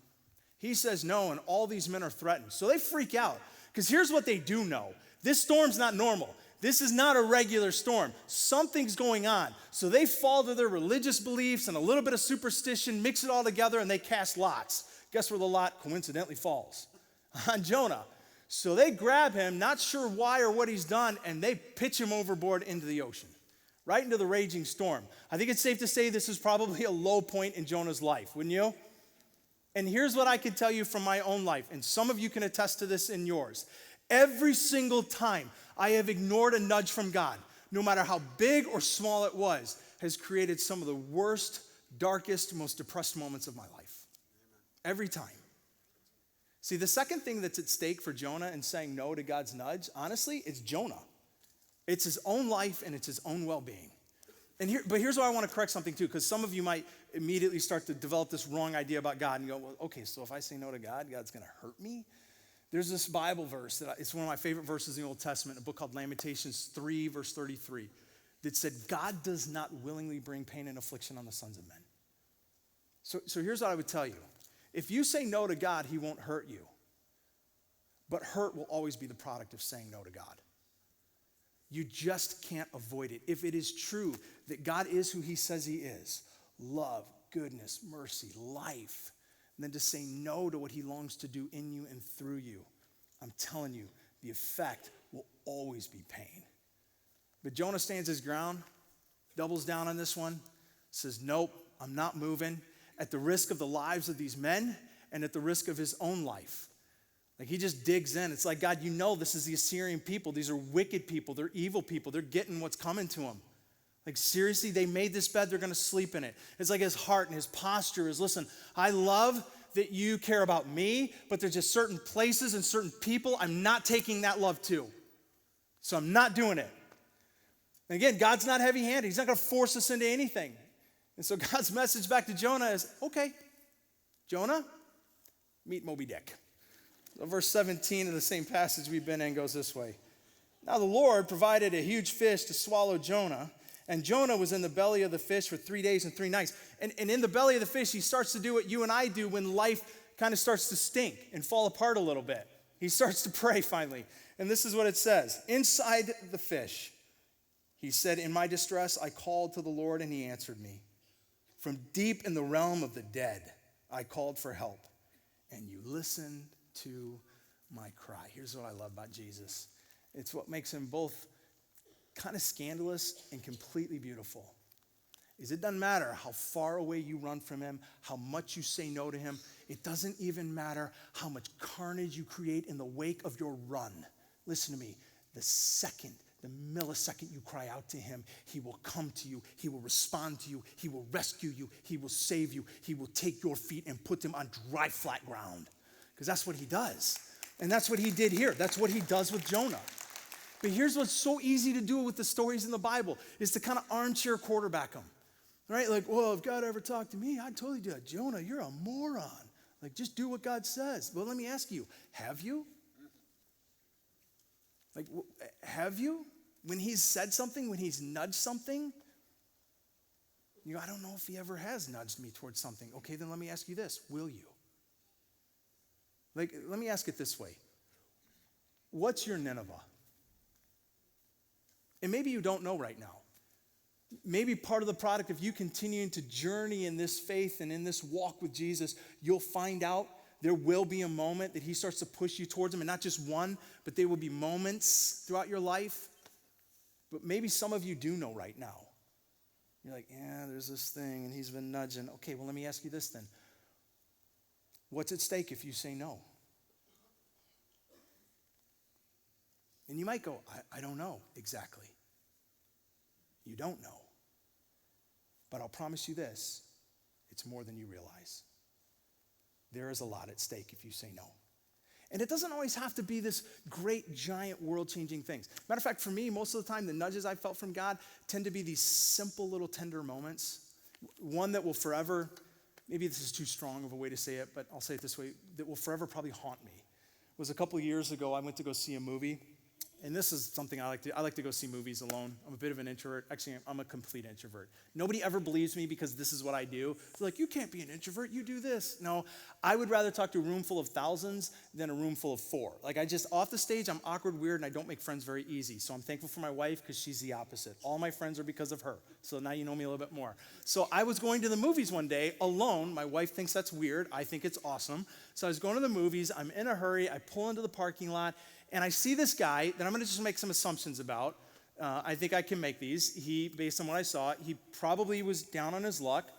S4: He says no, and all these men are threatened. So they freak out, because here's what they do know. This storm's not normal. This is not a regular storm. Something's going on. So they fall to their religious beliefs and a little bit of superstition, mix it all together, and they cast lots. Guess where the lot coincidentally falls? On Jonah. So they grab him, not sure why or what he's done, and they pitch him overboard into the ocean, right into the raging storm. I think it's safe to say this is probably a low point in Jonah's life, wouldn't you? And here's what I can tell you from my own life, and some of you can attest to this in yours. Every single time I have ignored a nudge from God, no matter how big or small it was, has created some of the worst, darkest, most depressed moments of my life. Every time. See, the second thing that's at stake for Jonah in saying no to God's nudge, honestly, it's Jonah. It's his own life and it's his own well-being. But here's why I want to correct something too, because some of you might immediately start to develop this wrong idea about God and go, well, okay, so if I say no to God, God's going to hurt me? There's this Bible verse, it's one of my favorite verses in the Old Testament, a book called Lamentations 3, verse 33, that said, God does not willingly bring pain and affliction on the sons of men. So here's what I would tell you. If you say no to God, he won't hurt you. But hurt will always be the product of saying no to God. You just can't avoid it. If it is true that God is who he says he is, love, goodness, mercy, life, and then to say no to what he longs to do in you and through you, I'm telling you, the effect will always be pain. But Jonah stands his ground, doubles down on this one, says, nope, I'm not moving. At the risk of the lives of these men and at the risk of his own life. Like he just digs in. It's like, God, you know this is the Assyrian people. These are wicked people. They're evil people. They're getting what's coming to them. Like seriously, they made this bed. They're going to sleep in it. It's like his heart and his posture is, listen, I love that you care about me, but there's just certain places and certain people I'm not taking that love to. So I'm not doing it. And again, God's not heavy-handed. He's not going to force us into anything. And so God's message back to Jonah is, okay, Jonah, meet Moby Dick. So verse 17 of the same passage we've been in goes this way. Now the Lord provided a huge fish to swallow Jonah, and Jonah was in the belly of the fish for 3 days and 3 nights. And in the belly of the fish, he starts to do what you and I do when life kind of starts to stink and fall apart a little bit. He starts to pray finally. And this is what it says. Inside the fish, he said, in my distress, I called to the Lord, and he answered me. From deep in the realm of the dead, I called for help, and you listened to my cry. Here's what I love about Jesus. It's what makes him both kind of scandalous and completely beautiful. Is it doesn't matter how far away you run from him, how much you say no to him. It doesn't even matter how much carnage you create in the wake of your run. Listen to me. The millisecond you cry out to him, he will come to you. He will respond to you. He will rescue you. He will save you. He will take your feet and put them on dry, flat ground. Because that's what he does. And that's what he did here. That's what he does with Jonah. But here's what's so easy to do with the stories in the Bible, is to kind of armchair quarterback them. Right? Like, well, if God ever talked to me, I'd totally do that. Jonah, you're a moron. Like, just do what God says. Well, let me ask you, have you? Like, have you? When he's said something, when he's nudged something, you go, I don't know if he ever has nudged me towards something. Okay, then let me ask you this. Will you? Like, let me ask it this way. What's your Nineveh? And maybe you don't know right now. Maybe part of the product of you continuing to journey in this faith and in this walk with Jesus, you'll find out there will be a moment that he starts to push you towards him, and not just one, but there will be moments throughout your life. But maybe some of you do know right now. You're like, yeah, there's this thing, and he's been nudging. Okay, well, let me ask you this then. What's at stake if you say no? And you might go, I don't know exactly. You don't know. But I'll promise you this, it's more than you realize. There is a lot at stake if you say no. And it doesn't always have to be this great, giant, world-changing things. Matter of fact, for me, most of the time, the nudges I felt from God tend to be these simple little tender moments. One that will forever, maybe this is too strong of a way to say it, but I'll say it this way, that will forever probably haunt me. It was a couple of years ago, I went to go see a movie. And this is something I like to go see movies alone. I'm a bit of an introvert. Actually, I'm a complete introvert. Nobody ever believes me because this is what I do. They're like, you can't be an introvert, you do this. No, I would rather talk to a room full of thousands than a room full of 4. Like, off the stage, I'm awkward, weird, and I don't make friends very easy. So I'm thankful for my wife because she's the opposite. All my friends are because of her. So now you know me a little bit more. So I was going to the movies one day alone. My wife thinks that's weird. I think it's awesome. So I was going to the movies. I'm in a hurry. I pull into the parking lot. And I see this guy that I'm going to just make some assumptions about. I think I can make these. Based on what I saw, he probably was down on his luck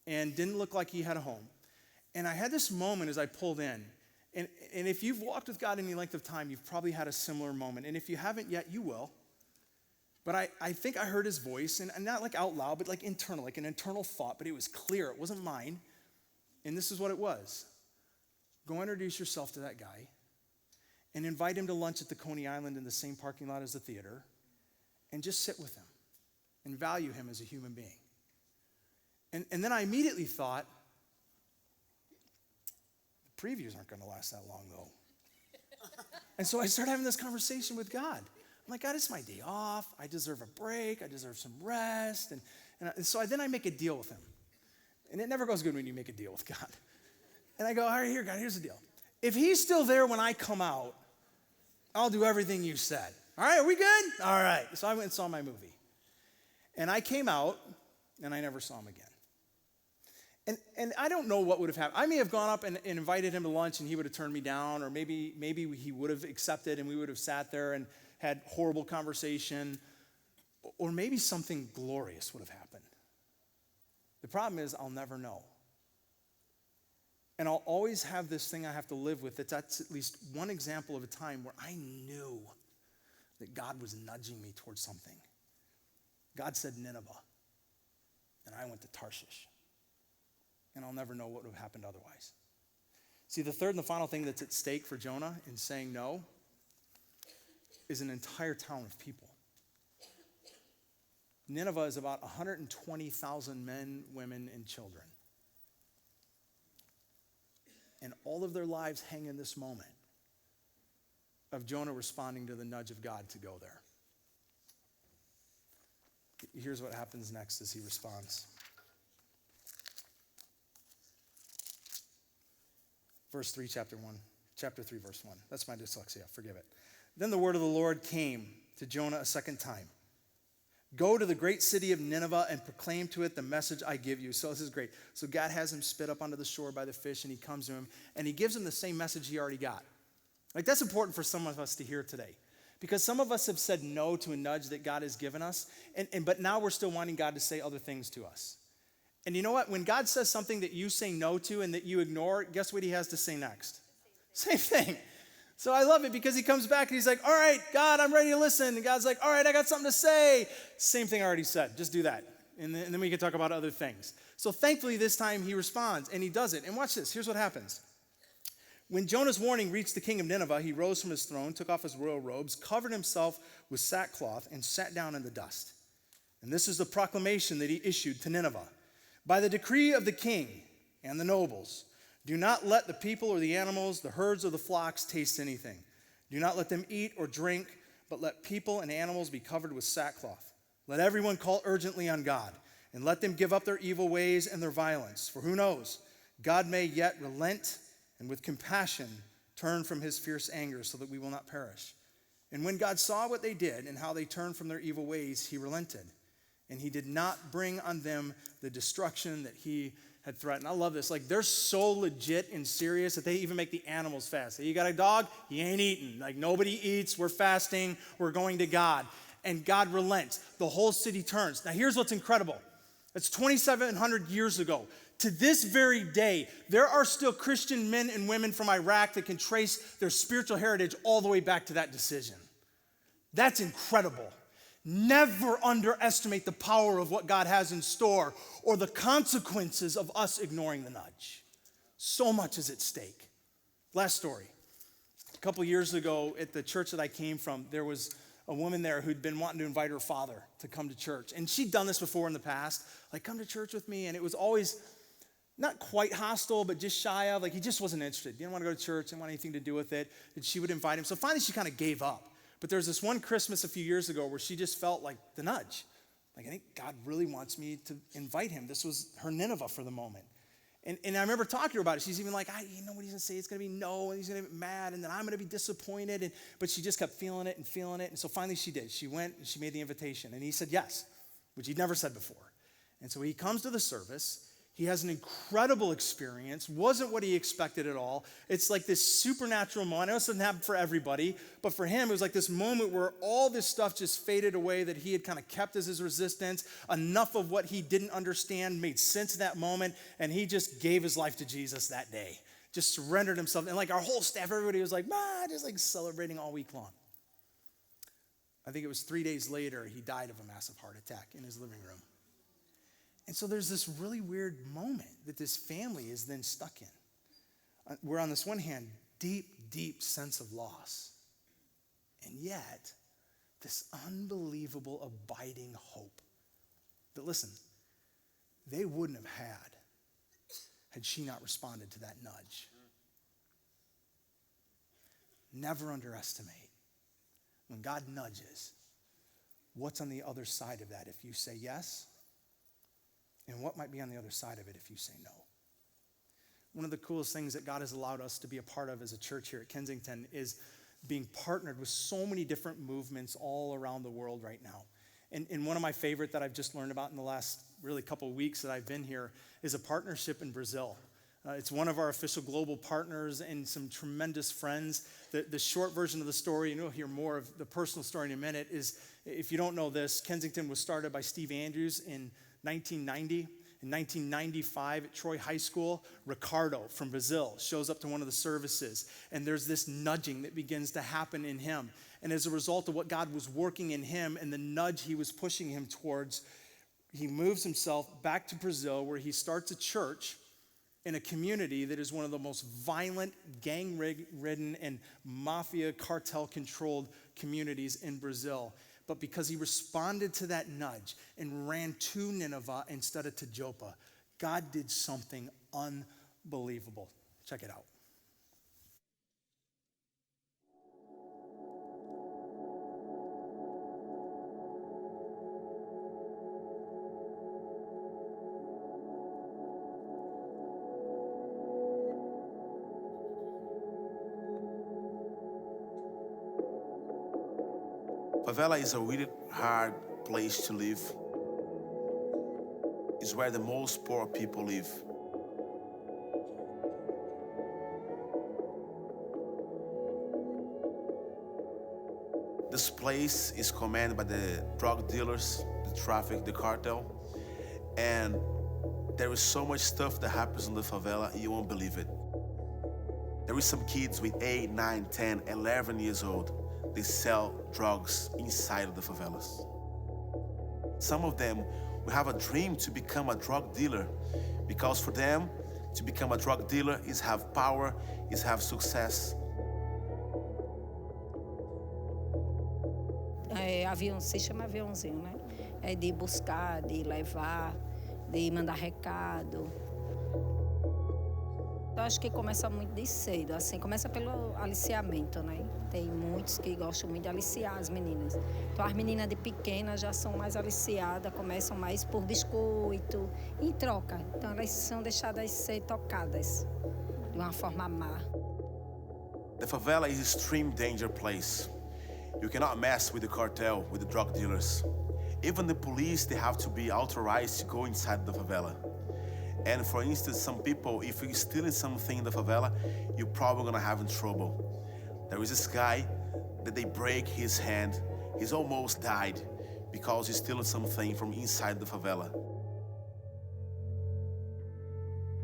S4: and didn't look like he had a home. And I had this moment as I pulled in. And if you've walked with God any length of time, you've probably had a similar moment. And if you haven't yet, you will. But I think I heard his voice, and not like out loud, but like internal, like an internal thought. But it was clear. It wasn't mine. And this is what it was. Go introduce yourself to that guy. And invite him to lunch at the Coney Island in the same parking lot as the theater, and just sit with him and value him as a human being. And then I immediately thought, the previews aren't going to last that long, though. And so I started having this conversation with God. I'm like, God, it's my day off. I deserve a break. I deserve some rest. And so then I make a deal with him. And it never goes good when you make a deal with God. And I go, all right, here, God, here's the deal. If he's still there when I come out, I'll do everything you said. All right, are we good? All right. So I went and saw my movie. And I came out, and I never saw him again. And I don't know what would have happened. I may have gone up and invited him to lunch, and he would have turned me down, or maybe he would have accepted, and we would have sat there and had horrible conversation, or maybe something glorious would have happened. The problem is I'll never know. And I'll always have this thing I have to live with. That's at least one example of a time where I knew that God was nudging me towards something. God said Nineveh, and I went to Tarshish. And I'll never know what would have happened otherwise. See, the third and the final thing that's at stake for Jonah in saying no is an entire town of people. Nineveh is about 120,000 men, women, and children. And all of their lives hang in this moment of Jonah responding to the nudge of God to go there. Here's what happens next as he responds. Verse 3, chapter 3, verse 1. That's my dyslexia, forgive it. Then the word of the Lord came to Jonah a second time. Go to the great city of Nineveh and proclaim to it the message I give you. So this is great. So God has him spit up onto the shore by the fish, and he comes to him, and he gives him the same message he already got. Like, that's important for some of us to hear today. Because some of us have said no to a nudge that God has given us, but now we're still wanting God to say other things to us. And you know what? When God says something that you say no to and that you ignore, guess what he has to say next? Same thing. So I love it because he comes back and he's like, all right, God, I'm ready to listen. And God's like, all right, I got something to say. Same thing I already said. Just do that. And then we can talk about other things. So thankfully this time he responds and he does it. And watch this. Here's what happens. When Jonah's warning reached the king of Nineveh, he rose from his throne, took off his royal robes, covered himself with sackcloth, and sat down in the dust. And this is the proclamation that he issued to Nineveh. By the decree of the king and the nobles, do not let the people or the animals, the herds or the flocks taste anything. Do not let them eat or drink, but let people and animals be covered with sackcloth. Let everyone call urgently on God, and let them give up their evil ways and their violence. For who knows, God may yet relent and with compassion turn from his fierce anger so that we will not perish. And when God saw what they did and how they turned from their evil ways, he relented. And he did not bring on them the destruction that he had threatened. I love this. Like, they're so legit and serious that they even make the animals fast. Hey, you got a dog? He ain't eating. Like, nobody eats. We're fasting. We're going to God. And God relents. The whole city turns. Now, here's what's incredible. It's 2,700 years ago. To this very day, there are still Christian men and women from Iraq that can trace their spiritual heritage all the way back to that decision. That's incredible. Never underestimate the power of what God has in store or the consequences of us ignoring the nudge. So much is at stake. Last story. A couple years ago at the church that I came from, there was a woman there who'd been wanting to invite her father to come to church. And she'd done this before in the past, like, come to church with me. And it was always not quite hostile, but just shy of, like, he just wasn't interested. He didn't want to go to church, didn't want anything to do with it. And she would invite him. So finally she kind of gave up. But there was this one Christmas a few years ago where she just felt like the nudge. Like, I think God really wants me to invite him. This was her Nineveh for the moment. And I remember talking to her about it. She's even like, you know what he's going to say? It's going to be no, and he's going to get mad, and then I'm going to be disappointed. But she just kept feeling it. And so finally she did. She went and she made the invitation. And he said yes, which he'd never said before. And so he comes to the service. He has an incredible experience. Wasn't what he expected at all. It's like this supernatural moment. I know this doesn't happen for everybody, but for him, it was like this moment where all this stuff just faded away that he had kind of kept as his resistance. Enough of what he didn't understand made sense in that moment, and he just gave his life to Jesus that day. Just surrendered himself. And like our whole staff, everybody was like, just like celebrating all week long. I think it was 3 days later, he died of a massive heart attack in his living room. And so there's this really weird moment that this family is then stuck in. Where on this one hand, deep, deep sense of loss. And yet, this unbelievable abiding hope. That listen, they wouldn't have had she not responded to that nudge. Never underestimate. When God nudges, what's on the other side of that if you say yes? And what might be on the other side of it if you say no? One of the coolest things that God has allowed us to be a part of as a church here at Kensington is being partnered with so many different movements all around the world right now. And one of my favorite that I've just learned about in the last really couple of weeks that I've been here is a partnership in Brazil. It's one of our official global partners and some tremendous friends. The short version of the story, and you'll hear more of the personal story in a minute, is if you don't know this, Kensington was started by Steve Andrews in 1990. In 1995 at Troy High School, Ricardo from Brazil shows up to one of the services, and there's this nudging that begins to happen in him. And as a result of what God was working in him and the nudge he was pushing him towards, he moves himself back to Brazil, where he starts a church in a community that is one of the most violent, gang-ridden, and mafia cartel-controlled communities in Brazil. But because he responded to that nudge and ran to Nineveh instead of to Joppa, God did something unbelievable. Check it out.
S5: Favela is a really hard place to live. It's where the most poor people live. This place is commanded by the drug dealers, the traffic, the cartel, and there is so much stuff that happens in the favela, you won't believe it. There is some kids with 8, 9, 10, 11 years old. They sell drugs inside of the favelas. Some of them will have a dream to become a drug dealer, because for them, to become a drug dealer is have power, is have success.
S6: Avião, se chama aviãozinho, né? É de buscar, de levar, de mandar recado. Eu acho que começa muito de cedo, assim, começa pelo aliciamento, né? Tem muitos que gostam muito de aliciar as meninas. Então as meninas de pequenas já são mais aliciadas, começam mais por biscoito, em troca. Então elas são deixadas ser tocadas de uma forma má.
S5: The favela is an extreme danger place. You cannot mess with the cartel, with the drug dealers. Even the police, they have to be authorized to go inside the favela. And for instance, some people, if you're stealing something in the favela, you're probably gonna have in trouble. There is this guy that they break his hand. He's almost died because he's stealing something from inside the favela.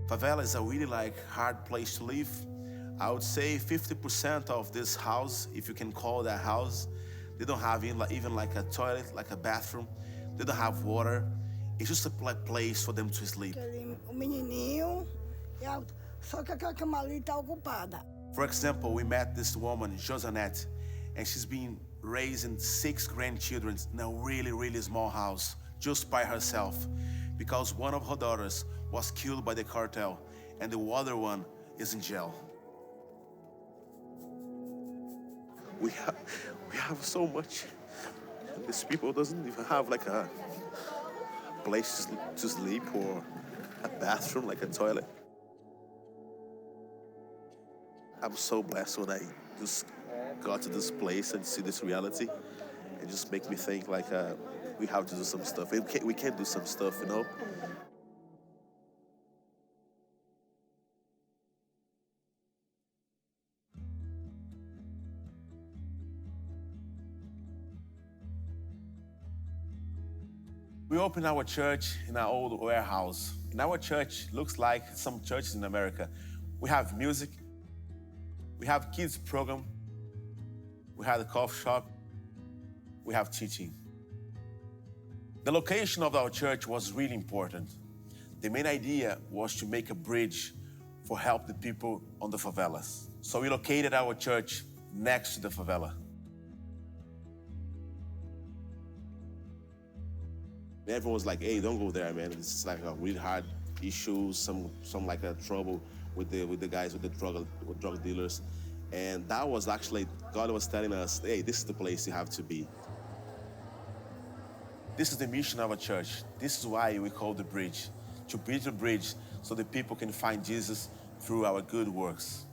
S5: Favela is a really hard place to live. I would say 50% of this house, if you can call that house, they don't have even a toilet, like a bathroom. They don't have water. It's just a place for them to sleep.
S7: O menininho, só que aquela cama ali está ocupada.
S5: For example, we met this woman, Josanette, and she's been raising 6 grandchildren in a really, really small house, just by herself, because one of her daughters was killed by the cartel, and the other one is in jail.
S8: We have so much. These people doesn't even have like a place to sleep or a bathroom, like a toilet. I'm so blessed when I just got to this place and see this reality. It just make me think we have to do some stuff. We can do some stuff, you know?
S5: We opened our church in our old warehouse. And our church looks like some churches in America. We have music, we have kids program, we have a coffee shop, we have teaching. The location of our church was really important. The main idea was to make a bridge for help the people on the favelas. So we located our church next to the favela.
S8: Everyone was like, hey, don't go there, man. It's like a really hard issue, some like a trouble with the guys, with drug dealers. And that was actually, God was telling us, hey, this is the place you have to be.
S5: This is the mission of our church. This is why we call the bridge, to build a bridge so that people can find Jesus through our good works.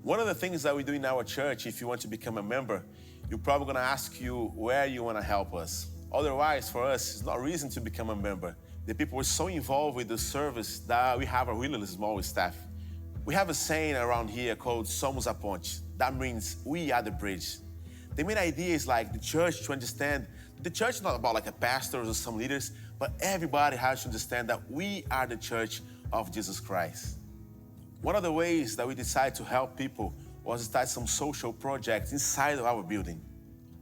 S5: One of the things that we do in our church, if you want to become a member, you're probably gonna ask you where you wanna help us. Otherwise, for us, it's not reason to become a member. The people were so involved with the service that we have a really small staff. We have a saying around here called Somos a Ponte. That means we are the bridge. The main idea is like the church to understand, the church is not about like a pastor or some leaders, but everybody has to understand that we are the church of Jesus Christ. One of the ways that we decided to help people was to start some social projects inside of our building.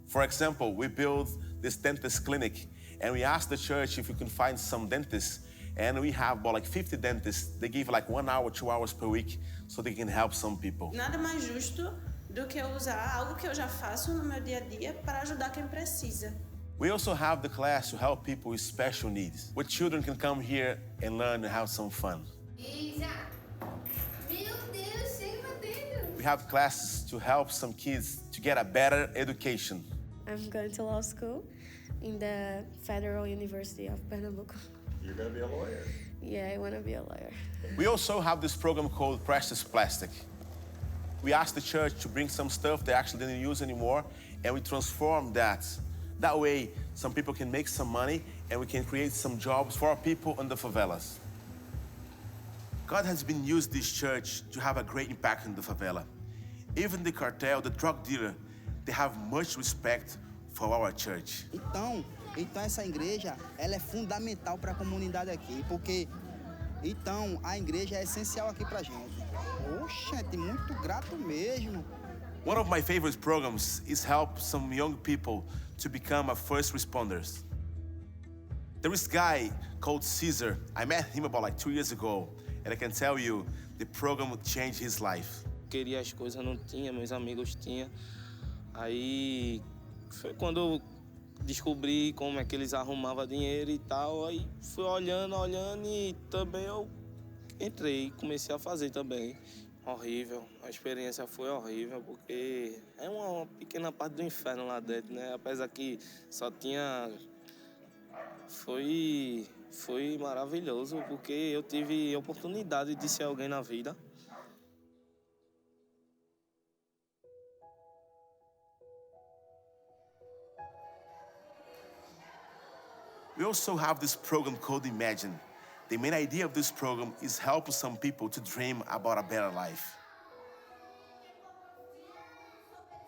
S5: For example, we built this dentist clinic, and we asked the church if we can find some dentists, and we have about like 50 dentists. They give like 1 hour, 2 hours per week, so they can help some people.
S9: Nada mais justo do que eu usar algo que eu já faço no meu dia a dia para ajudar quem precisa.
S5: We also have the class to help people with special needs, where children can come here and learn and have some fun. We have classes to help some kids to get a better education.
S10: I'm going to law school in the Federal University of Pernambuco.
S8: You're gonna be a lawyer.
S10: Yeah, I want to be a lawyer.
S5: We also have this program called Precious Plastic. We asked the church to bring some stuff they actually didn't use anymore, and we transform that. That way, some people can make some money, and we can create some jobs for our people in the favelas. God has been used this church to have a great impact in the favela. Even the cartel, the drug dealer, they have much respect for our church.
S11: Então essa igreja, ela é fundamental para a comunidade aqui, porque então a igreja é essencial aqui pra gente. Oxente, muito grato mesmo.
S5: One of my favorite programs is help some young people to become a first responders. There is a guy called Caesar. I met him about like 2 years ago, and I can tell you, the program would change his life.
S12: Queria as coisas, não tinha, meus amigos tinham. Aí foi quando eu descobri como é que eles arrumavam dinheiro e tal. Aí fui olhando e também eu entrei, comecei a fazer também. Horrível, a experiência foi horrível, porque é uma pequena parte do inferno lá dentro, né? Apesar que só tinha... Foi maravilhoso, porque eu tive a oportunidade de ser alguém na vida.
S5: We also have this program called Imagine. The main idea of this program is helping some people to dream about a better life.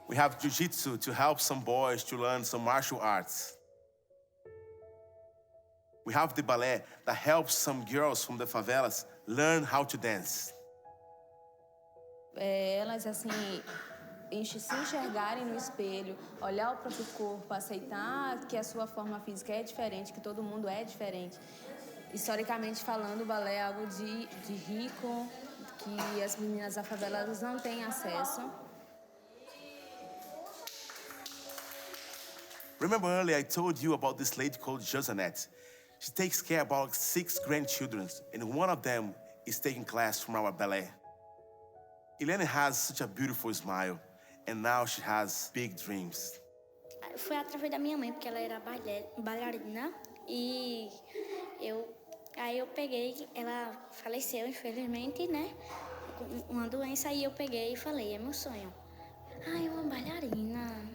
S5: We have Jiu-Jitsu to help some boys to learn some martial arts. We have the ballet that helps some girls from the favelas learn how to dance.
S13: Elas, assim, se enxergarem no espelho, olhar o próprio corpo, aceitar que a sua forma física é diferente, que todo mundo é diferente. Historicamente falando, o balé é algo de rico, que as meninas da favela elas não têm acesso.
S5: Remember earlier I told you about this lady called Josanette. She takes care about 6 grandchildren, and one of them is taking class from our ballet. Ilene has such a beautiful smile, and now she has big dreams.
S10: Foi através da minha mãe, porque ela era bailarina, e aí eu peguei, ela faleceu, infelizmente, né? Com uma doença, aí eu peguei e falei, é meu sonho. Ai, uma bailarina,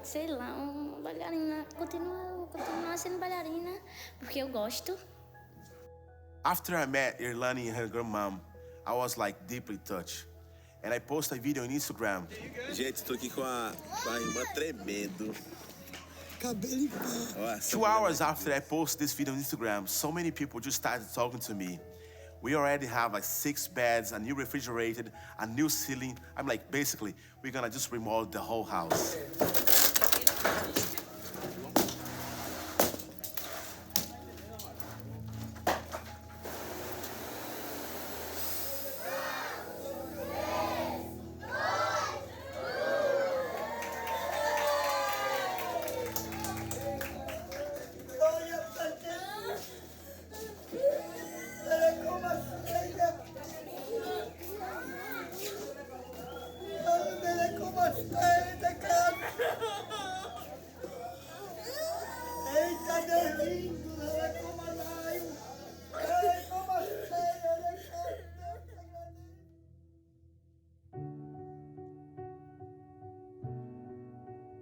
S10: sei lá, uma bailarina, continuar sendo bailarina, porque eu gosto.
S5: After I met Irlani and her grandmom, I was like deeply touched. And I posted a video on Instagram.
S8: Gente, tô aqui com a irmã tremendo.
S7: Cabelo em pé.
S5: 2 hours after I posted this video on Instagram, so many people just started talking to me. We already have like 6 beds, a new refrigerator, a new ceiling. I'm like, basically, we're gonna just remodel the whole house.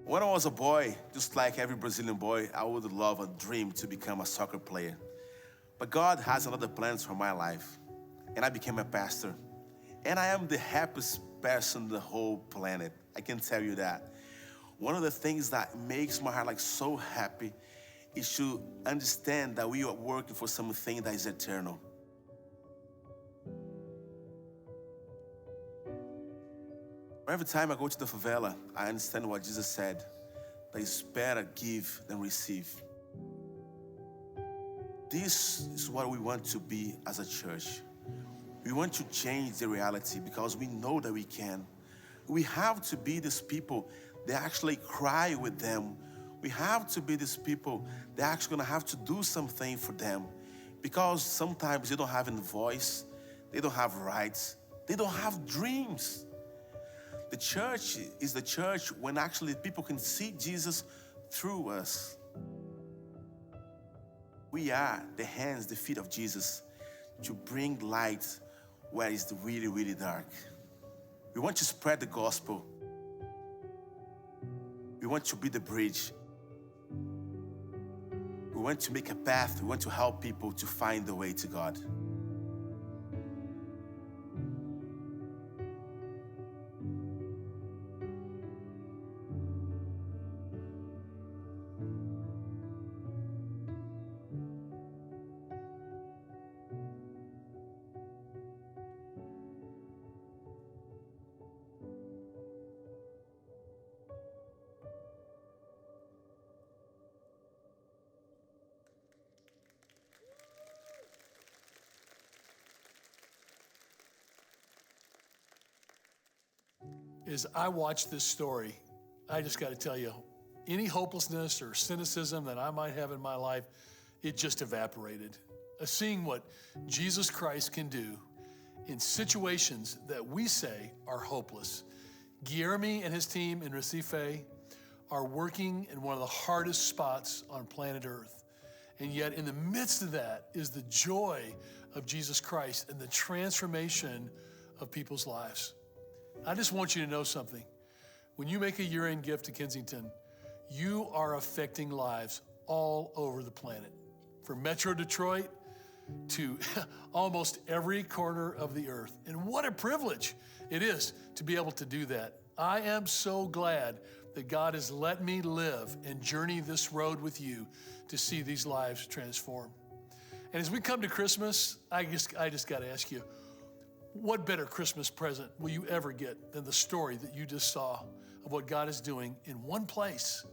S5: When I was a boy, just like every Brazilian boy, I would love a dream to become a soccer player. But God has another plans for my life. And I became a pastor. And I am the happiest person on the whole planet. I can tell you that. One of the things that makes my heart like so happy is to understand that we are working for something that is eternal. Every time I go to the favela, I understand what Jesus said, that it's better give than receive. This is what we want to be as a church. We want to change the reality because we know that we can. We have to be these people that actually cry with them. We have to be these people that are actually gonna have to do something for them because sometimes they don't have any voice, they don't have rights, they don't have dreams. The church is the church when actually people can see Jesus through us. We are the hands, the feet of Jesus to bring light where it's really, really dark. We want to spread the gospel. We want to be the bridge. We want to make a path. We want to help people to find the way to God.
S14: As I watch this story, I just got to tell you, any hopelessness or cynicism that I might have in my life, it just evaporated. Seeing what Jesus Christ can do in situations that we say are hopeless. Guillermo and his team in Recife are working in one of the hardest spots on planet Earth. And yet in the midst of that is the joy of Jesus Christ and the transformation of people's lives. I just want you to know something. When you make a year-end gift to Kensington, you are affecting lives all over the planet, from Metro Detroit to almost every corner of the earth. And what a privilege it is to be able to do that. I am so glad that God has let me live and journey this road with you to see these lives transform. And as we come to Christmas, I just got to ask you, what better Christmas present will you ever get than the story that you just saw of what God is doing in one place?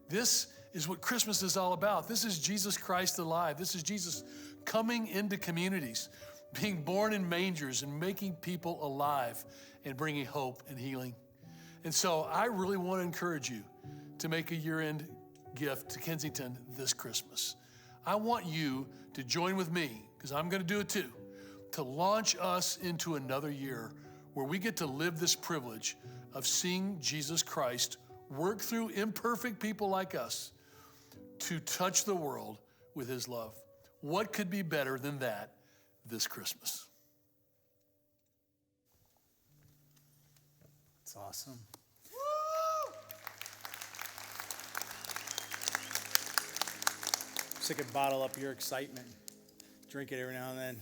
S14: This is what Christmas is all about. This is Jesus Christ alive. This is Jesus coming into communities, being born in mangers and making people alive and bringing hope and healing. And so I really want to encourage you to make a year-end gift to Kensington this Christmas. I want you to join with me, because I'm going to do it too, to launch us into another year where we get to live this privilege of seeing Jesus Christ work through imperfect people like us to touch the world with his love. What could be better than that this Christmas?
S4: It's awesome. So I could bottle up your excitement, drink it every now and then.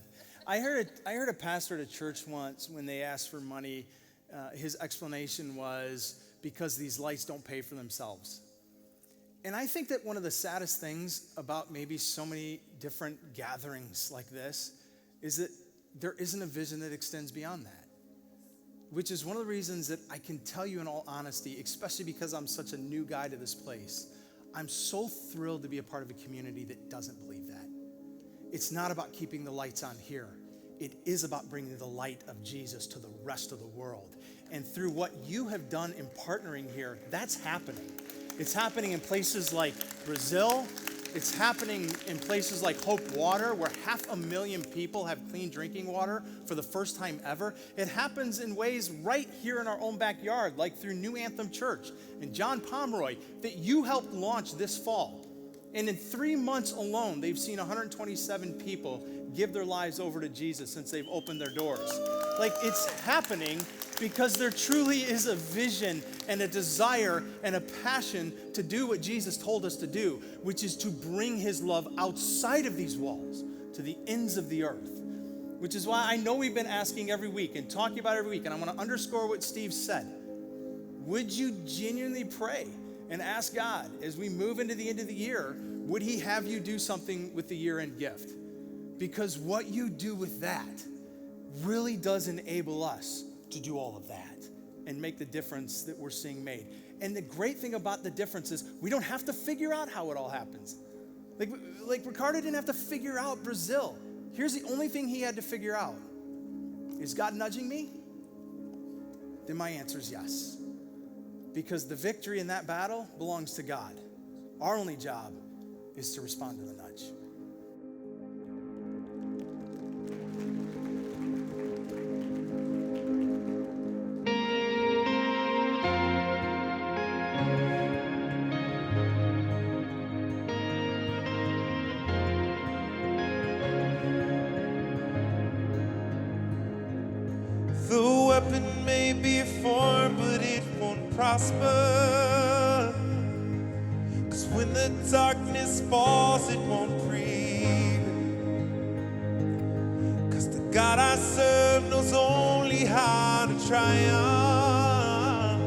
S4: I heard a pastor at a church once, when they asked for money, his explanation was because these lights don't pay for themselves. And I think that one of the saddest things about maybe so many different gatherings like this is that there isn't a vision that extends beyond that, which is one of the reasons that I can tell you in all honesty, especially because I'm such a new guy to this place, I'm so thrilled to be a part of a community that doesn't believe that. It's not about keeping the lights on here. It is about bringing the light of Jesus to the rest of the world. And through what you have done in partnering here, that's happening. It's happening in places like Brazil. It's happening in places like Hope Water, where 500,000 people have clean drinking water for the first time ever. It happens in ways right here in our own backyard, like through New Anthem Church and John Pomeroy, that you helped launch this fall. And in 3 months alone, they've seen 127 people give their lives over to Jesus since they've opened their doors. Like, it's happening because there truly is a vision and a desire and a passion to do what Jesus told us to do, which is to bring his love outside of these walls to the ends of the earth. Which is why I know we've been asking every week and talking about every week, and I want to underscore what Steve said. Would you genuinely pray and ask God, as we move into the end of the year, would he have you do something with the year-end gift? Because what you do with that really does enable us to do all of that and make the difference that we're seeing made. And the great thing about the difference is we don't have to figure out how it all happens. Like Ricardo didn't have to figure out Brazil. Here's the only thing he had to figure out. Is God nudging me? Then my answer is yes. Because the victory in that battle belongs to God. Our only job is to respond to the nudge.
S1: The weapon may be formed, but it won't prosper. 'Cause when the darkness falls, it won't prevail. 'Cause the God I serve knows only how to triumph.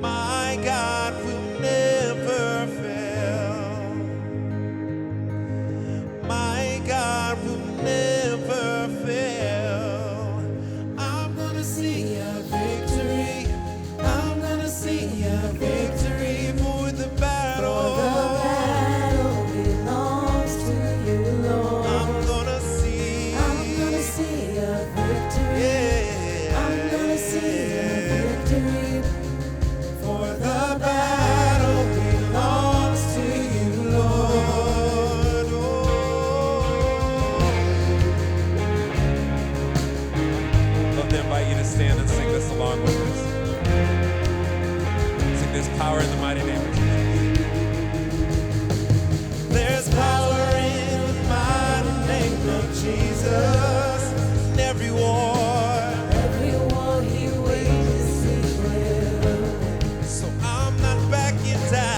S1: My God will never fail. My God will never fail. I'm gonna see a victory. I'm gonna see a victory for the battle. For the battle belongs to you, Lord. I'm gonna see a victory. Yeah. I'm gonna see a victory. For the battle belongs to you, Lord.
S2: I'd love to invite you to stand and sing this along with us. Sing this power in the mighty name of Jesus.
S1: There's power in the mighty name of Jesus. In every war he wages, he will. So I'm not backing down.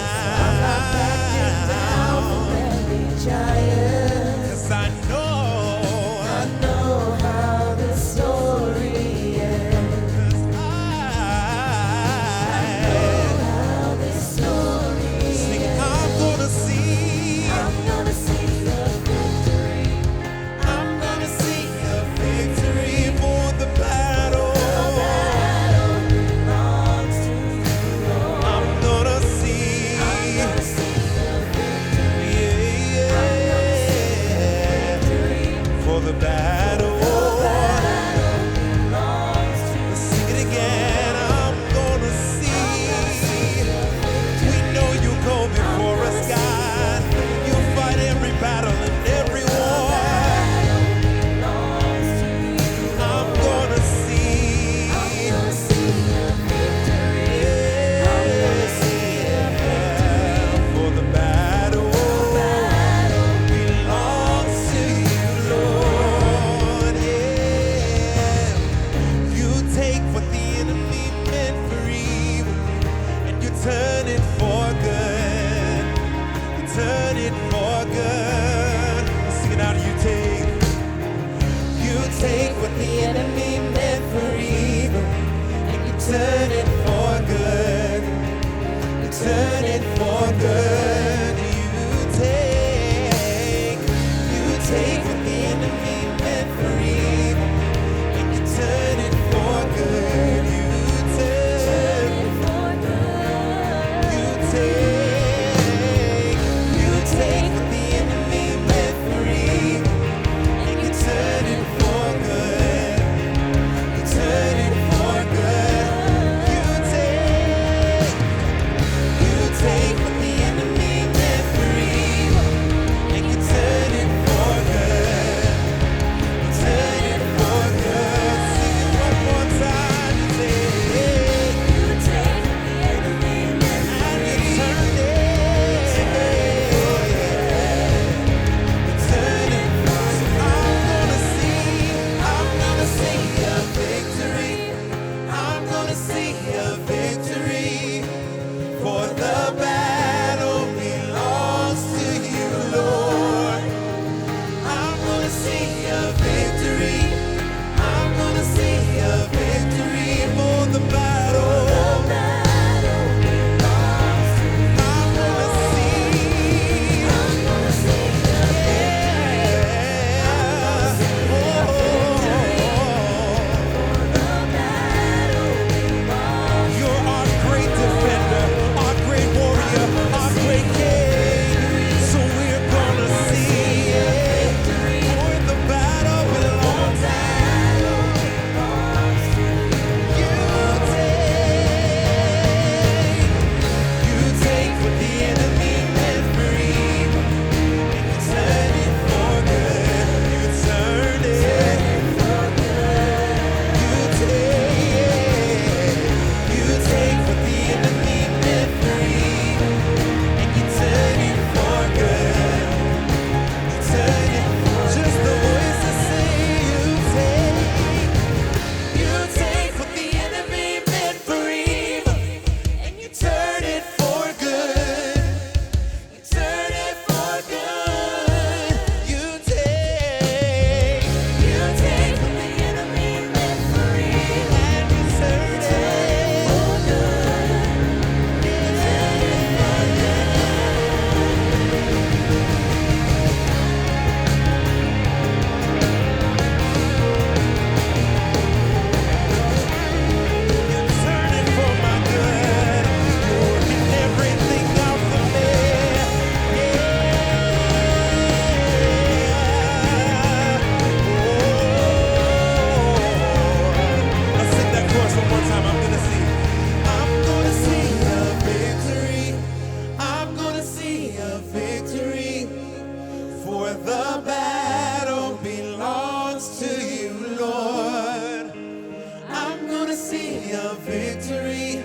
S1: take what the enemy meant for evil and you turn it for good. You turn it for good. You take what the enemy meant for evil and you turn it for good. You turn it for good. You take what the enemy meant for evil and you turn it for good. You turn it for good. You take what the enemy meant for evil and you turn it for good. You turn it for good. Sing it one more time. You take what the enemy meant for evil and you turn it. You turn it for good. I'm gonna see a victory. I'm gonna see a victory. For the battle belongs to you, Lord. I'm gonna see a victory. I'm gonna see a victory. For the battle. belongs to you. I'm gonna see a You're our great defender, our great warrior, our great king. So we're gonna see it. For the battle belongs to you. You take what the enemy meant for evil and you turn it for good. You turn it for good. You take what the enemy meant for evil and you turn it for good. You turn it for just the voices say you take what the enemy meant for evil and you turn it for good. You turn it for good. You take what the enemy meant for evil and you turn it for good. You turn it for You turn it for my good. You're working everything out for me. Let's sing that chorus one more time. I'm gonna see a victory. I'm gonna see a victory. For the battle belongs to you, Lord. I'm gonna see a victory.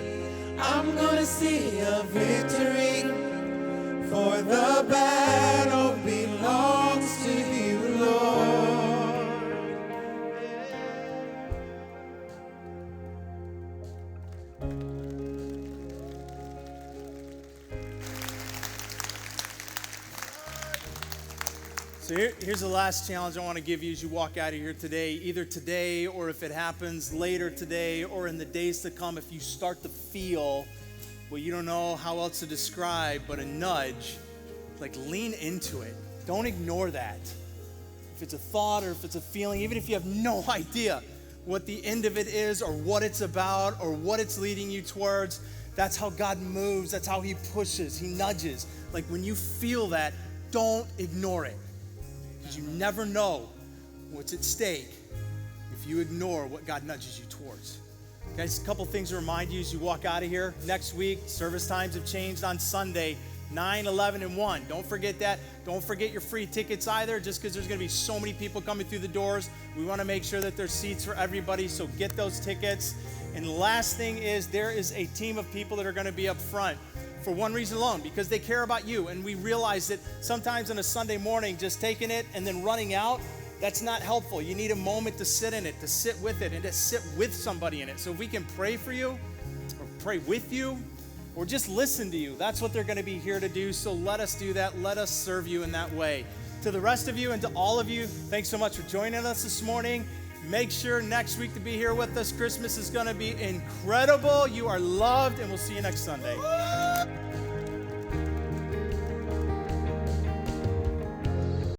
S1: I'm gonna see a victory. For the battle belongs to you, Lord.
S4: So here's the last challenge I want to give you as you walk out of here today. Either today or if it happens later today or in the days to come, if you start to feel what you don't know how else to describe, but a nudge, like lean into it. Don't ignore that. If it's a thought or if it's a feeling, even if you have no idea what the end of it is or what it's about or what it's leading you towards, that's how God moves. That's how he pushes, he nudges. Like when you feel that, don't ignore it. Because you never know what's at stake if you ignore what God nudges you towards. Guys, a couple things to remind you as you walk out of here. Next week, service times have changed on Sunday, 9, 11, and 1. Don't forget that. Don't forget your free tickets either, just because there's going to be so many people coming through the doors. We want to make sure that there's seats for everybody, so get those tickets. And the last thing is there is a team of people that are going to be up front for one reason alone, because they care about you. And we realize that sometimes on a Sunday morning, just taking it and then running out, that's not helpful. You need a moment to sit in it, to sit with it, and to sit with somebody in it. So if we can pray for you, or pray with you, or just listen to you, that's what they're going to be here to do. So let us do that. Let us serve you in that way. To the rest of you and to all of you, thanks so much for joining us this morning. Make sure next week to be here with us. Christmas is going to be incredible. You are loved, and we'll see you next Sunday.